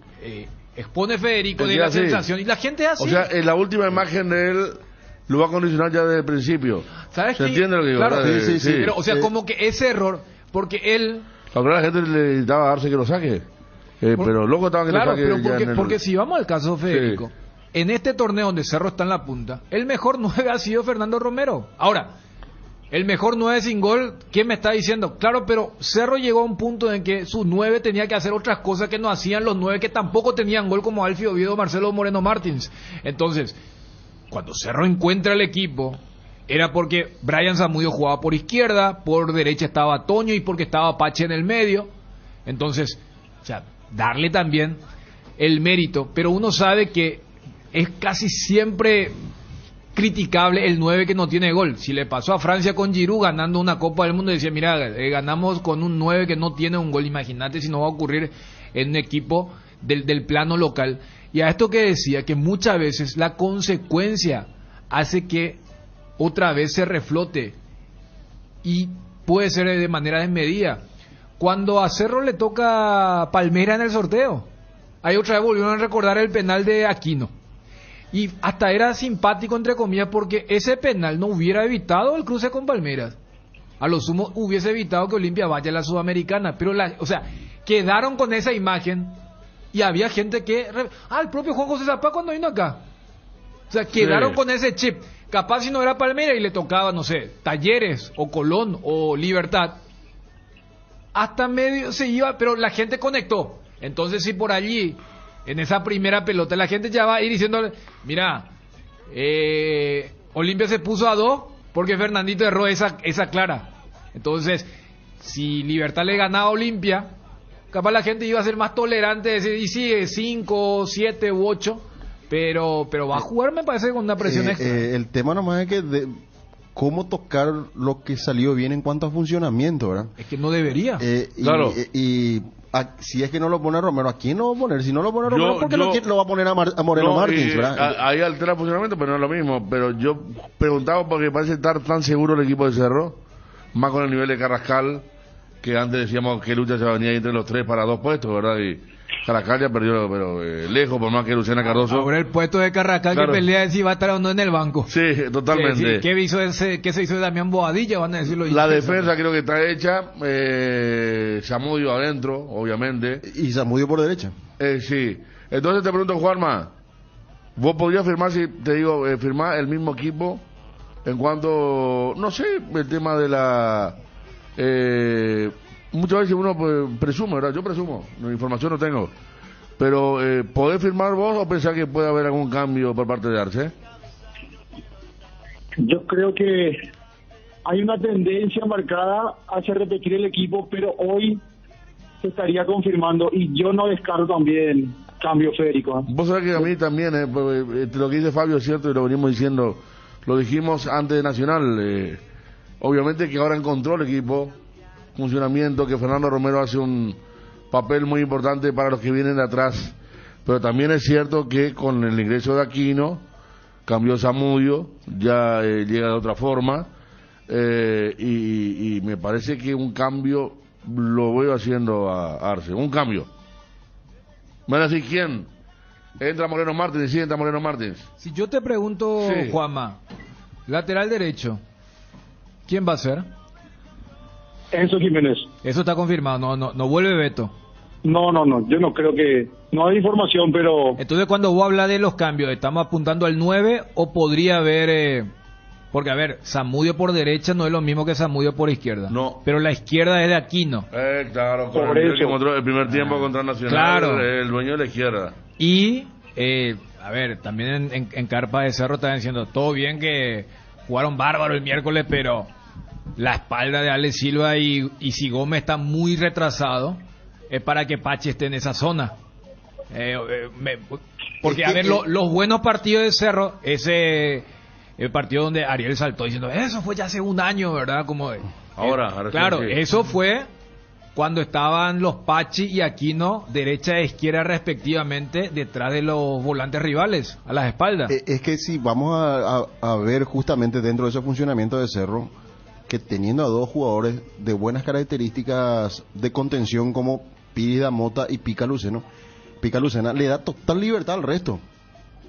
expone Federico de Sí, la así. sensación. Y la gente es así. O sea, en la última imagen de él lo va a condicionar ya desde el principio. ¿Sabes ¿Se qué? entiende lo que digo? Claro, ¿verdad? sí. Pero, o sea, como que ese error, porque él... Ahora la gente le necesitaba darse que lo saque. Pero loco estaba que Claro, lo saque. pero ya en el- porque si vamos al caso Federico, Sí. en este torneo donde Cerro está en la punta, el mejor 9 ha sido Fernando Romero. Ahora, el mejor 9 sin gol, ¿quién me está diciendo? Claro, pero Cerro llegó a un punto en que su 9 tenía que hacer otras cosas que no hacían los 9 que tampoco tenían gol, como Alfio Oviedo, Marcelo Moreno Martins. Entonces, cuando Cerro encuentra el equipo, era porque Brian Zamudio jugaba por izquierda, por derecha estaba Toño y porque estaba Pache en el medio. Entonces, o sea, darle también el mérito, pero uno sabe que es casi siempre criticable el 9 que no tiene gol. Si le pasó a Francia con Giroud ganando una Copa del Mundo, decía, mira, ganamos con un 9 que no tiene un gol, imagínate si no va a ocurrir en un equipo del plano local. Y a esto que decía, que muchas veces la consecuencia hace que otra vez se reflote y puede ser de manera desmedida. Cuando a Cerro le toca Palmera en el sorteo, ahí otra vez volvieron a recordar el penal de Aquino. Y hasta era simpático, entre comillas, porque ese penal no hubiera evitado el cruce con Palmeiras. A lo sumo hubiese evitado que Olimpia vaya a la Sudamericana. Pero, o sea, quedaron con esa imagen y había gente que... el propio Juan José Zapá cuando vino acá. O sea, quedaron Sí. con ese chip. Capaz si no era Palmeiras y le tocaba, no sé, Talleres o Colón o Libertad. Hasta medio se iba, pero la gente conectó. Entonces, si por allí... En esa primera pelota la gente ya va a ir diciéndole, mira, Olimpia se puso a 2 porque Fernandito erró esa clara. Entonces, si Libertad le ganaba a Olimpia, capaz la gente iba a ser más tolerante, decir, y sí, 5, 7 u 8, pero va a jugar, me parece, con una presión extra. El tema nomás es que cómo tocar lo que salió bien en cuanto a funcionamiento, ¿verdad? Es que no debería. Claro. Si es que no lo pone Romero, ¿a quién lo va a poner? Si no lo pone Romero, ¿por qué yo- lo va a poner a Moreno No, Martins, y, verdad? ahí altera el funcionamiento, pero no es lo mismo. Pero yo preguntaba porque parece estar tan seguro el equipo de Cerro, más con el nivel de Carrascal, que antes decíamos que lucha se venía entre los 3 para 2 puestos, ¿verdad? Y Carrascal ya perdió, pero lejos, por más que Luciana Cardoso. Ahora el puesto de Carrascal Claro. que pelea de si va a estar o no en el banco. Sí, totalmente. ¿Qué se hizo de Damián Boadilla? Van a decirlo. La defensa creo que está hecha. Zamudio adentro, obviamente. Y Zamudio por derecha. Sí. Entonces te pregunto, Juanma, ¿vos podrías firmar, si te digo, firmar el mismo equipo en cuanto, no sé, el tema de la... muchas veces uno presume, ¿verdad? Yo presumo, la información no tengo. Pero, ¿podés firmar vos o pensás que puede haber algún cambio por parte de Arce? Yo creo que hay una tendencia marcada hacia repetir el equipo, pero hoy se estaría confirmando y yo no descarto también cambio, Federico. Vos sabés que a mí también, lo que dice Fabio es cierto y lo venimos diciendo, lo dijimos antes de Nacional. Obviamente que ahora encontró el equipo, funcionamiento, que Fernando Romero hace un papel muy importante para los que vienen de atrás, pero también es cierto que con el ingreso de Aquino, cambió Zamudio, ya llega de otra forma, y me parece que un cambio lo veo haciendo a Arce, un cambio. Me van a decir quién. Entra Moreno Martins, sí, entra Moreno Martins. Si yo te pregunto, Sí. Juanma, lateral derecho, ¿quién va a ser? Enzo Jiménez. Eso está confirmado, no vuelve Beto. No, yo no creo que... No hay información, pero... Entonces, cuando vos hablas de los cambios, ¿estamos apuntando al 9 o podría haber... porque, a ver, Zamudio por derecha no es lo mismo que Zamudio por izquierda. No. Pero la izquierda es de Aquino. Claro, Por con el eso. que mostró el primer tiempo contra Nacional, Claro. el dueño de la izquierda. Y, a ver, también en Carpa de Cerro están diciendo, todo bien que jugaron bárbaro el miércoles, pero la espalda de Ale Silva y si Gómez está muy retrasado, es para que Pachi esté en esa zona. Porque, a ver, los buenos partidos de Cerro, el partido donde Ariel saltó diciendo, eso fue ya hace un año, ¿verdad? Como ahora claro, sí. Eso fue cuando estaban los Pachi y Aquino, derecha e izquierda respectivamente, detrás de los volantes rivales, a las espaldas. Es que si vamos a ver justamente dentro de ese funcionamiento de Cerro, que teniendo a dos jugadores de buenas características de contención como Pírida Mota y Pica Lucena, le da total libertad al resto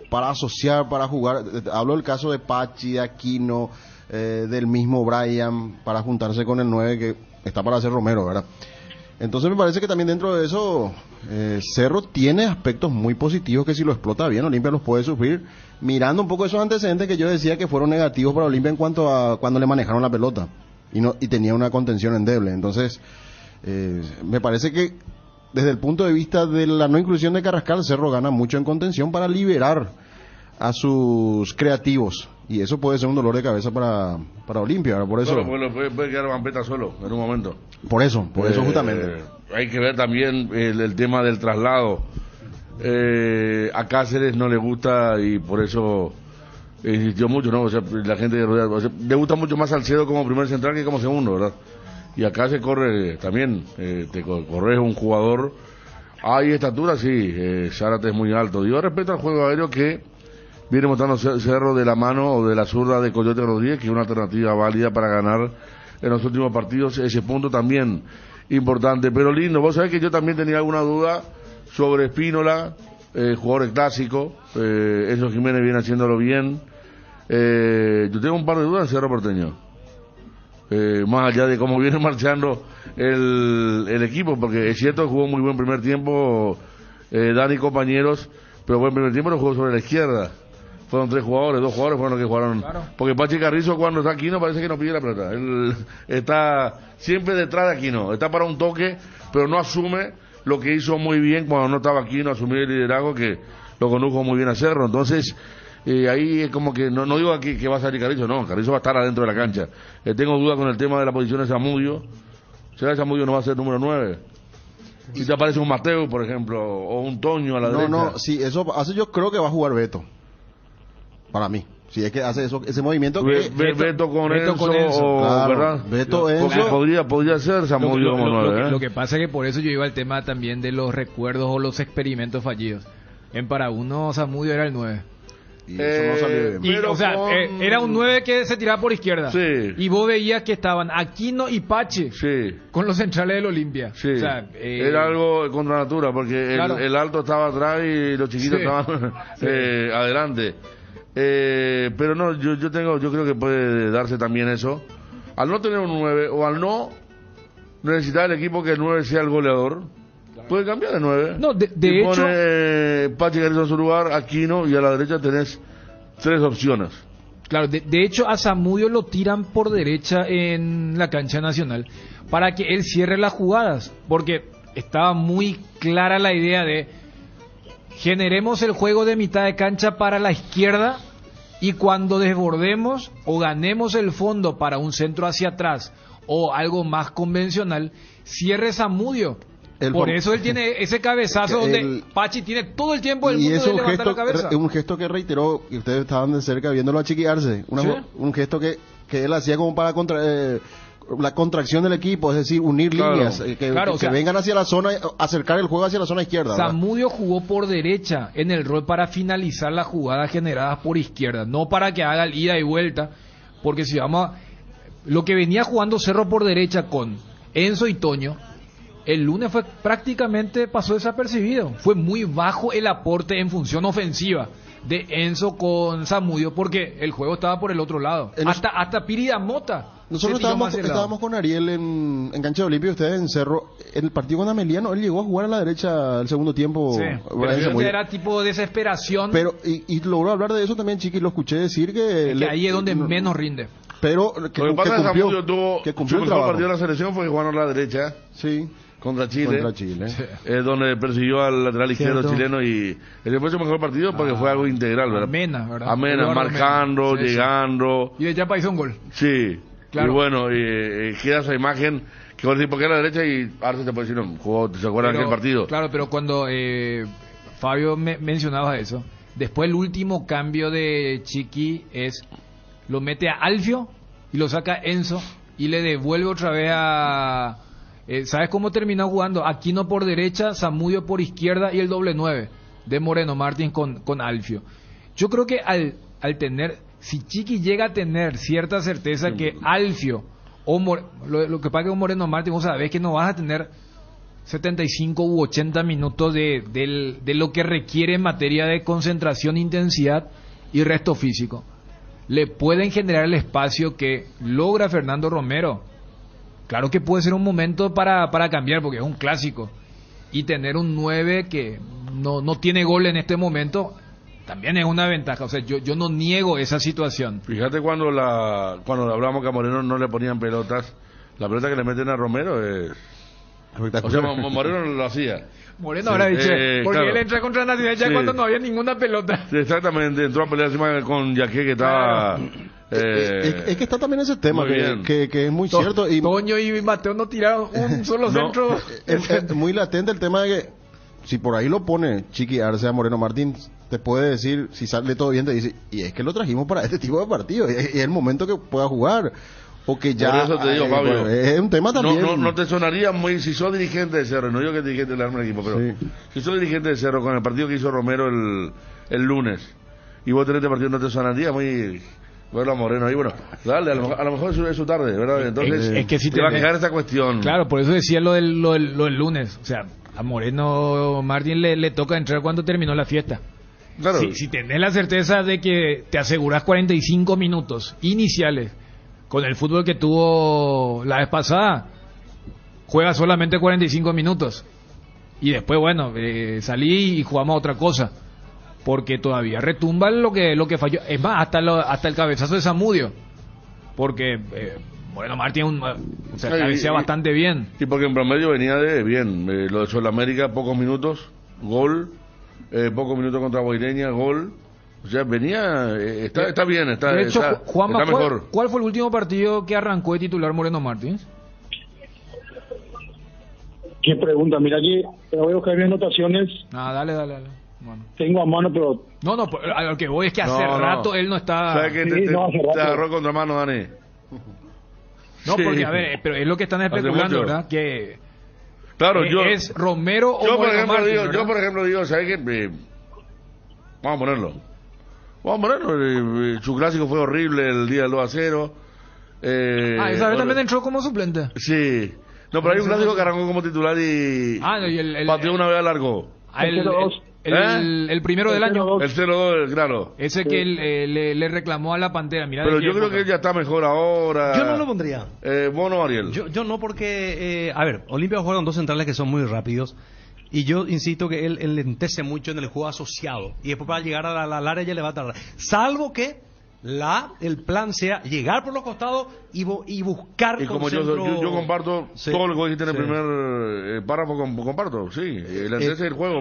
para asociar, para jugar. Hablo del caso de Pachi, de Aquino, del mismo Brian, para juntarse con el 9 que está para hacer Romero, ¿verdad? Entonces me parece que también dentro de eso Cerro tiene aspectos muy positivos que si lo explota bien Olimpia los puede sufrir, mirando un poco esos antecedentes que yo decía que fueron negativos para Olimpia en cuanto a cuando le manejaron la pelota y tenía una contención endeble. Entonces me parece que desde el punto de vista de la no inclusión de Carrascal, Cerro gana mucho en contención para liberar a sus creativos, y eso puede ser un dolor de cabeza para Olimpia, ¿verdad? Por eso puede quedar Vampeta solo en un momento. Por eso justamente hay que ver también el tema del traslado. A Cáceres no le gusta y por eso insistió mucho, ¿no? O sea, la gente le gusta mucho más Salcedo como primer central que como segundo, ¿verdad? Y acá se corre también, corres un jugador, hay estatura, sí, Zárate es muy alto. Yo respeto al juego aéreo que viene mostrando Cerro de la mano o de la zurda de Coyote Rodríguez, que es una alternativa válida para ganar en los últimos partidos, ese punto también importante. Pero lindo, vos sabés que yo también tenía alguna duda sobre Espínola, jugador clásico, Enzo Jiménez viene haciéndolo bien. Yo tengo un par de dudas en Cerro Porteño. Más allá de cómo viene marchando el equipo, porque es cierto que jugó muy buen primer tiempo Dani y compañeros, pero buen primer tiempo lo jugó sobre la izquierda. Fueron dos jugadores fueron los que jugaron. Claro. Porque Pachi Carrizo cuando está Aquino parece que no pide la pelota. Él está siempre detrás de Aquino, está para un toque, pero no asume lo que hizo muy bien cuando no estaba Aquino, asumir el liderazgo que lo condujo muy bien a Cerro. Entonces ahí es como que no digo aquí que va a salir Carrizo, no, Carrizo va a estar adentro de la cancha. Tengo dudas con el tema de la posición de Zamudio. ¿Será que Zamudio no va a ser número 9? Si te aparece un Mateo, por ejemplo, o un Toño a la derecha. No, sí, eso hace, yo creo que va a jugar Beto. Para mí. Si es que hace ese movimiento que Beto con Enzo, claro, ¿verdad? Beto Enzo. Podría ser Zamudio como 9. Lo que pasa es que por eso yo iba al tema también de los recuerdos o los experimentos fallidos. En para uno Zamudio era el 9. Y eso no salió bien. O sea, era un 9 que se tiraba por izquierda. Sí. Y vos veías que estaban Aquino y Pache con los centrales del Olimpia. Sí. O sea, era algo contra natura, porque claro, el alto estaba atrás y los chiquitos estaban adelante. Pero no, yo creo que puede darse también eso. Al no tener un 9 o al no necesitar el equipo que el 9 sea el goleador, puede cambiar de 9. No, de hecho, pone Pachi Carrizo en su lugar, Aquino, y a la derecha tenés 3 opciones. Claro, de hecho a Zamudio lo tiran por derecha en la cancha nacional para que él cierre las jugadas, porque estaba muy clara la idea de generemos el juego de mitad de cancha para la izquierda y cuando desbordemos o ganemos el fondo para un centro hacia atrás o algo más convencional, cierre Zamudio. Por eso él tiene ese cabezazo donde Pachi tiene todo el tiempo del mundo de levantar la cabeza. Es un gesto que reiteró, y ustedes estaban de cerca viéndolo achiquillarse. Un gesto que él hacía como para la contracción del equipo, es decir, unir líneas, que vengan hacia la zona, acercar el juego hacia la zona izquierda. Zamudio jugó por derecha en el rol para finalizar las jugadas generadas por izquierda, no para que haga el ida y vuelta, porque si vamos a... Lo que venía jugando Cerro por derecha con Enzo y Toño, el lunes pasó desapercibido. Fue muy bajo el aporte en función ofensiva de Enzo con Zamudio, porque el juego estaba por el otro lado. Hasta Pírida Mota. Nosotros estábamos con Ariel en Cancha de Olimpia, ustedes en Cerro. En el partido con Ameliano, él llegó a jugar a la derecha el segundo tiempo. Sí, pero era tipo desesperación. Pero, y logró hablar de eso también, Chiqui, lo escuché decir que ahí es donde menos rinde. Pero que cumplió el trabajo. Partido de la selección fue que jugaron a la derecha. Sí. Contra Chile. Donde persiguió al lateral izquierdo chileno y después su mejor partido porque fue algo integral, ¿verdad? Amena, ¿verdad? Marcando, llegando. Y de Yapa hizo un gol. Sí. Claro. Y bueno, queda esa imagen que vos decís, ¿por qué a la derecha? Y Arce te puede decir, no, jugó, ¿se acuerdan aquel partido? Claro, pero cuando Fabio mencionaba eso, después el último cambio de Chiqui es, lo mete a Alfio y lo saca Enzo y le devuelve otra vez a... ¿Sabes cómo terminó jugando? Aquino por derecha, Zamudio por izquierda y el doble 9 de Moreno Martín con Alfio. Yo creo que al tener, si Chiqui llega a tener cierta certeza que Alfio o lo que pasa que con Moreno Martín, vos sabés que no vas a tener 75 u 80 minutos de lo que requiere en materia de concentración, intensidad y resto físico. Le pueden generar el espacio que logra Fernando Romero. Claro que puede ser un momento para cambiar, porque es un clásico. Y tener un 9 que no tiene gol en este momento también es una ventaja. O sea, yo no niego esa situación. Fíjate cuando hablamos que a Moreno no le ponían pelotas, la pelota que le meten a Romero es... O sea, Moreno lo hacía. Moreno ahora dice, porque claro, él entra contra Nacional ya cuando no había ninguna pelota. Sí, exactamente, entró a pelear encima con Yaqué, que estaba... es que está también ese tema que es muy cierto. Y Toño y Mateo no tiraron un solo centro. Es muy latente el tema de que si por ahí lo pone Chiqui Arce a Moreno Martín, te puede decir, si sale todo bien, te dice, y es que lo trajimos para este tipo de partido, y es el momento que pueda jugar. O que ya... Por eso te digo, Fabio, bueno, es un tema también... No te sonaría muy... Si sos dirigente de Cerro, no yo que dirigente del equipo, pero sí, si sos dirigente de Cerro con el partido que hizo Romero el lunes, y vos tenés este partido, no te sonaría muy... verlo a Moreno ahí, bueno, dale, a lo mejor es su tarde, ¿verdad? Entonces, es que si te va a quedar esa cuestión. Claro, por eso decía lo del lunes. O sea, a Moreno Martín le toca entrar cuando terminó la fiesta. Claro. Si tenés la certeza de que te asegurás 45 minutos iniciales con el fútbol que tuvo la vez pasada, juega solamente 45 minutos. Y después, bueno, salí y jugamos a otra cosa. Porque todavía retumba lo que falló. Es más, hasta el cabezazo de Zamudio. Porque Moreno Martín cabecea bastante bien. Y porque en promedio venía de bien. Lo de Sudamérica, pocos minutos, gol. Pocos minutos contra Boireña, gol. O sea, venía... está bien, está Juanma, está mejor. ¿Cuál fue el último partido que arrancó de titular Moreno Martín? ¿Qué pregunta? Mira aquí, te voy a buscar mis anotaciones. Dale. Bueno. Tengo a mano, pero... No, a lo que voy es que hace rato él no está... ¿Sabes qué? Te agarró contra mano, Dani. No, porque, a ver, pero es lo que están especulando, ¿verdad? Que... Claro, ¿es Romero o Moreno Martín? Yo, por ejemplo, digo, ¿sabes qué? Vamos a ponerlo. Su clásico fue horrible el día del 2-0. Esa vez también entró como suplente. Sí. No, pero hay un clásico que arrancó como titular y pateó una vez al largo. El primero del año. El 0-2, claro. Ese que le reclamó a la Pantera. Mirá, pero yo creo que él ya está mejor ahora. Yo no lo pondría. Vos no, Ariel. Yo no, porque... a ver, Olimpia juega con dos centrales que son muy rápidos. Y yo insisto que él lentece mucho en el juego asociado. Y después para llegar a la área ya le va a tardar. Salvo que el plan sea llegar por los costados y buscar y como yo comparto todo lo que dijiste en el primer párrafo, comparto, sí, el antecedente del juego,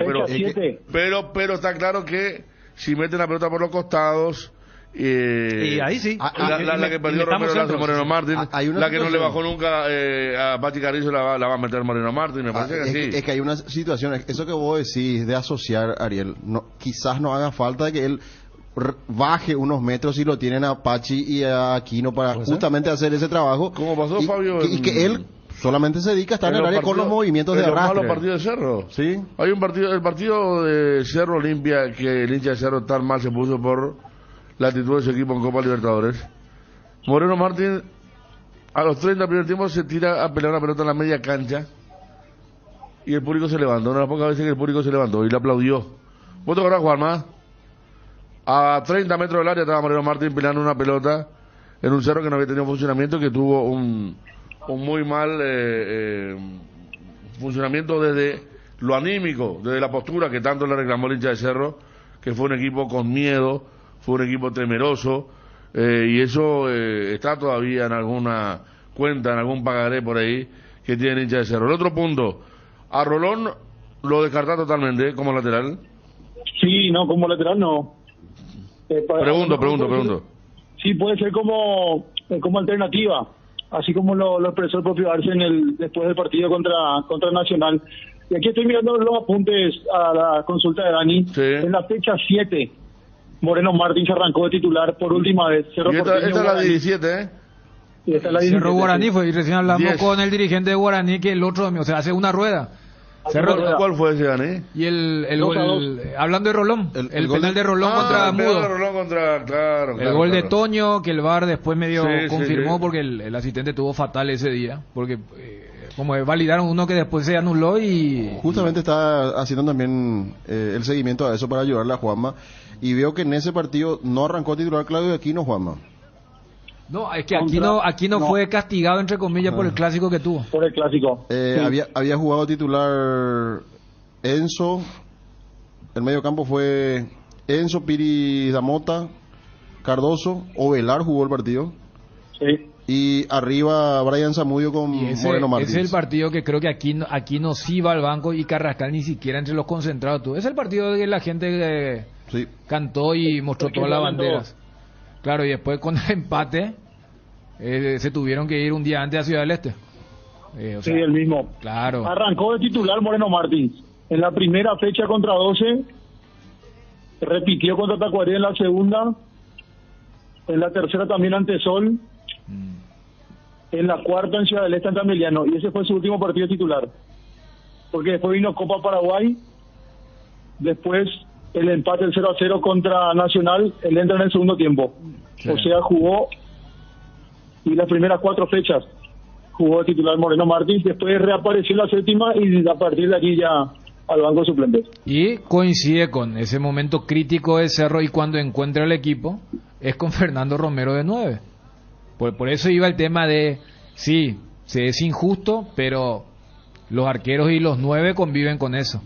pero está claro que si meten la pelota por los costados, y ahí sí, la que perdió Romero la hace Moreno Martín, la que no le bajó nunca a Pachi Carrizo la va a meter Moreno Martín, me parece que sí. Es que hay una situación, eso que vos decís de asociar, Ariel, quizás no haga falta de que él baje unos metros y lo tienen a Pachi y a Aquino para justamente hacer ese trabajo. Como pasó Fabio. Y que él solamente se dedica a estar en el área con los movimientos de arrastre. Los partidos de Cerro. Sí. Hay el partido de Cerro Olimpia, que el hincha de Cerro tan mal se puso por la actitud de su equipo en Copa Libertadores. Moreno Martín, a los 30 primer tiempo, se tira a pelear una pelota en la media cancha y el público se levantó. Una de las pocas veces que el público se levantó y le aplaudió. ¿Vos te acordás, Juanma? A 30 metros del área estaba Moreno Martín peleando una pelota en un Cerro que no había tenido funcionamiento, que tuvo un muy mal funcionamiento desde lo anímico, desde la postura que tanto le reclamó el hincha de Cerro, que fue un equipo con miedo, fue un equipo temeroso, y eso está todavía en alguna cuenta, en algún pagaré por ahí que tiene el hincha de Cerro. El otro punto, a Rolón lo descarta totalmente como lateral. Sí, no, como lateral no. Pregunto. Sí, puede ser como alternativa. así como lo expresó el propio Arce después del partido contra Nacional. Y aquí estoy mirando los apuntes a la consulta de Dani. Sí. En la fecha 7, Moreno Martins arrancó de titular por última vez. Y esta es la 17, ¿eh? Y esta es la 17. Cerro Guaraní fue, y recién hablamos 10. con el dirigente de Guaraní que el otro, o sea, hace una rueda. Cerro, ¿Cuál fue ese, Dani? y el 2-2. hablando de Rolón, el penal de Rolón contra el penal de Mudo. Rolón contra, claro, El gol de claro. Toño, que el VAR después medio Sí, confirmó sí. porque el asistente tuvo fatal ese día, porque como validaron uno que después se anuló y... Justamente está haciendo también el seguimiento a eso para ayudarle a Juanma. Y veo que en ese partido no arrancó titular Claudio Aquino, Juanma. No, es que aquí no fue castigado, entre comillas, por el clásico que tuvo. Por el clásico. Sí. Había jugado titular Enzo. El medio campo fue Enzo, Piri Damota, Cardoso. Ovelar jugó el partido. Sí. Y arriba Brian Zamudio con Y Moreno Martins. ese es el partido que creo que aquí no sí va al banco y Carrascal ni siquiera entre los concentrados tuvo. Es el partido que la gente Sí. cantó y mostró Porque todas las cantó. banderas. Claro, y después con el empate se tuvieron que ir un día antes a Ciudad del Este. O Sí, sea, el mismo. claro. Arrancó de titular Moreno Martins. En la primera fecha contra 12, repitió contra Tacuarí en la segunda, en la tercera también ante Sol, en la cuarta en Ciudad del Este ante Ameliano, y ese fue su último partido titular. Porque después vino Copa Paraguay, después el empate el 0-0 contra Nacional, él entra en el segundo tiempo. Sí. O sea, jugó, y las primeras 4 fechas jugó de titular Moreno Martins, después reapareció en la séptima y a partir de aquí ya al banco suplente. Y coincide con ese momento crítico de Cerro y cuando encuentra el equipo es con Fernando Romero de 9. Por eso iba el tema de, sí, se es injusto, pero los arqueros y los 9 conviven con eso.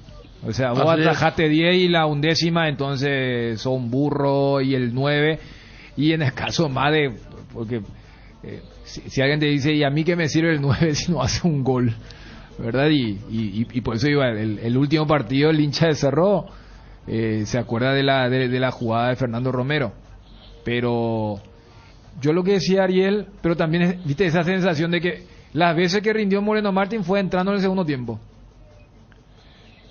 O sea, vos Así es. atajaste 10 y la 11ª, entonces son burro y el 9. Y en el caso más de, porque si alguien te dice, ¿y a mí qué me sirve el 9 si no hace un gol? ¿Verdad? Y por eso iba, el último partido, el hincha de Cerro se acuerda de la jugada de Fernando Romero. Pero yo lo que decía Ariel, pero también viste esa sensación de que las veces que rindió Moreno Martín fue entrando en el segundo tiempo.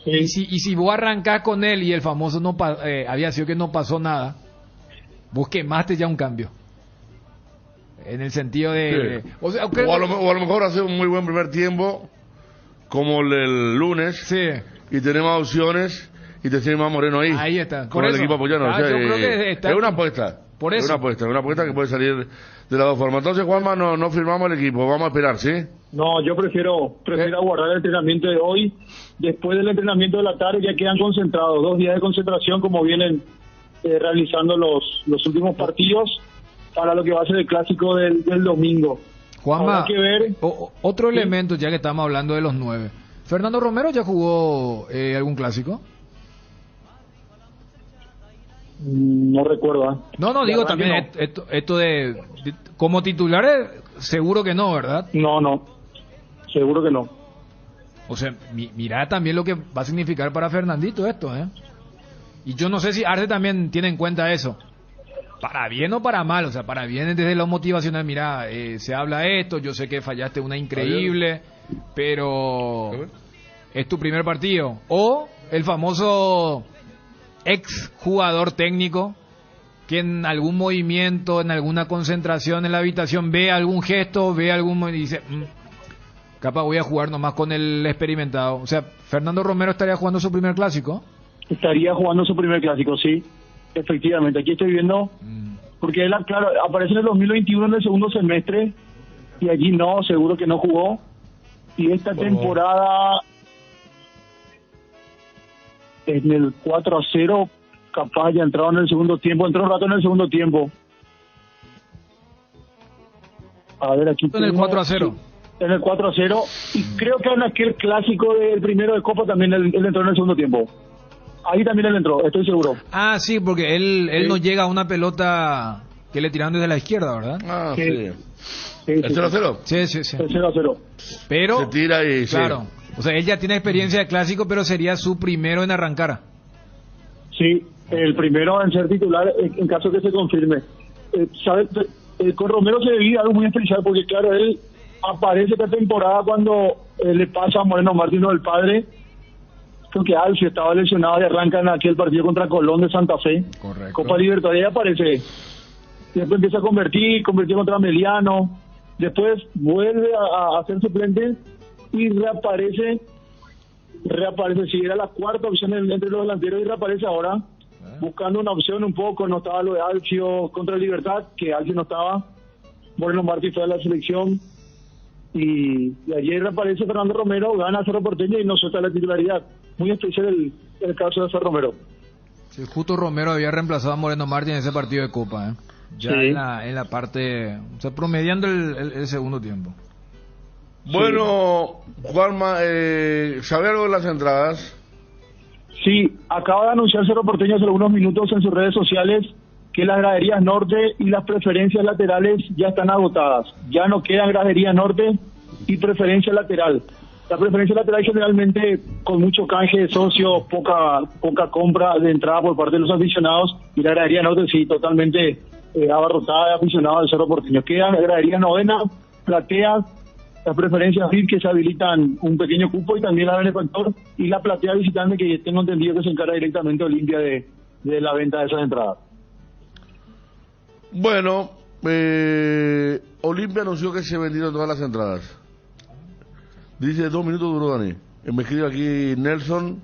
Sí. Y si vos arrancás con él y el famoso había sido que no pasó nada, vos quemaste ya un cambio. En el sentido de... Sí. O sea, O a lo mejor hace un muy buen primer tiempo, como el lunes, sí. y tenemos más opciones y te tiene más Moreno ahí. Ahí está. Con Por el eso. equipo apoyando. Ah, O sea, yo creo que está- es una apuesta. Por Es eso. una apuesta que puede salir de las dos formas. Entonces, Juanma, no firmamos el equipo, vamos a esperar, ¿sí? No, yo prefiero aguardar el entrenamiento de hoy. Después del entrenamiento de la tarde ya quedan concentrados. 2 días de concentración como vienen realizando los últimos partidos para lo que va a ser el clásico del domingo. Juanma, Habrá que ver. otro elemento, ya que estamos hablando de los 9. ¿Fernando Romero ya jugó algún clásico? No recuerdo. No, digo también que no. esto de como titular, seguro que no, ¿verdad? No, seguro que no. O sea, mirá también lo que va a significar para Fernandito esto, ¿eh? Y yo no sé si Arce también tiene en cuenta eso. Para bien o para mal, o sea, para bien desde lo motivacional, mira, se habla esto, yo sé que fallaste una increíble, pero es tu primer partido. O el famoso ex jugador técnico que en algún movimiento, en alguna concentración en la habitación ve algún gesto, ve algún y dice, capaz voy a jugar nomás con el experimentado. O sea, Fernando Romero estaría jugando su primer clásico. Estaría jugando su primer clásico, sí. Efectivamente, aquí estoy viendo, porque él, claro, aparece en el 2021 en el segundo semestre, y allí no, seguro que no jugó. Y esta temporada, en el 4-0, capaz ya entrado en el segundo tiempo, entró un rato en el segundo tiempo. A ver, aquí En el tengo- 4-0. En el 4-0, y creo que en aquel clásico del primero de Copa también él entró en el segundo tiempo. Ahí también él entró, estoy seguro. Ah, sí, porque él Sí. no llega a una pelota que le tiraron desde la izquierda, ¿verdad? Ah, Sí. sí. Sí, ¿El sí. 0-0? Sí. El 0-0. Pero, Se tira y... sí. claro, o sea, él ya tiene experiencia de clásico, pero sería su primero en arrancar. Sí, el primero en ser titular en caso que se confirme. ¿Sabes? con Romero se vive algo muy especial porque, claro, él aparece esta temporada cuando le pasa a Moreno Martins del padre. Creo que Alfie estaba lesionado y arrancan aquel partido contra Colón de Santa Fe. Correcto. Copa Libertadores, y aparece. Después empieza a convertir contra Meliano. Después vuelve a ser suplente y reaparece, sí, era la cuarta opción entre los delanteros y reaparece ahora, buscando una opción un poco. No estaba lo de Alcio contra Libertad, que Alcio no estaba. Moreno Martins fue a la selección y ayer reaparece Fernando Romero, gana Cerro Porteño y no suelta la titularidad. Muy especial el caso de Cerro Romero. Sí, justo Romero había reemplazado a Moreno Martins en ese partido de Copa, ya Sí. en la parte, o sea, promediando el segundo tiempo. Bueno, Juanma, ¿sabe algo de las entradas? Sí, acaba de anunciar Cerro Porteño hace algunos minutos en sus redes sociales que las graderías norte y las preferencias laterales ya están agotadas. Ya no quedan gradería norte y preferencia lateral. La preferencia lateral generalmente con mucho canje de socios, poca compra de entrada por parte de los aficionados, y la gradería norte sí, totalmente abarrotada de aficionados del Cerro Porteño. Quedan gradería novena, plateas, las preferencias VIP que se habilitan un pequeño cupo y también la benefactor y la platea visitante que tengo entendido que se encarga directamente Olimpia de la venta de esas entradas. Bueno, Olimpia anunció que se vendieron todas las entradas. Dice 2 minutos duró, Dani. Me escribe aquí Nelson.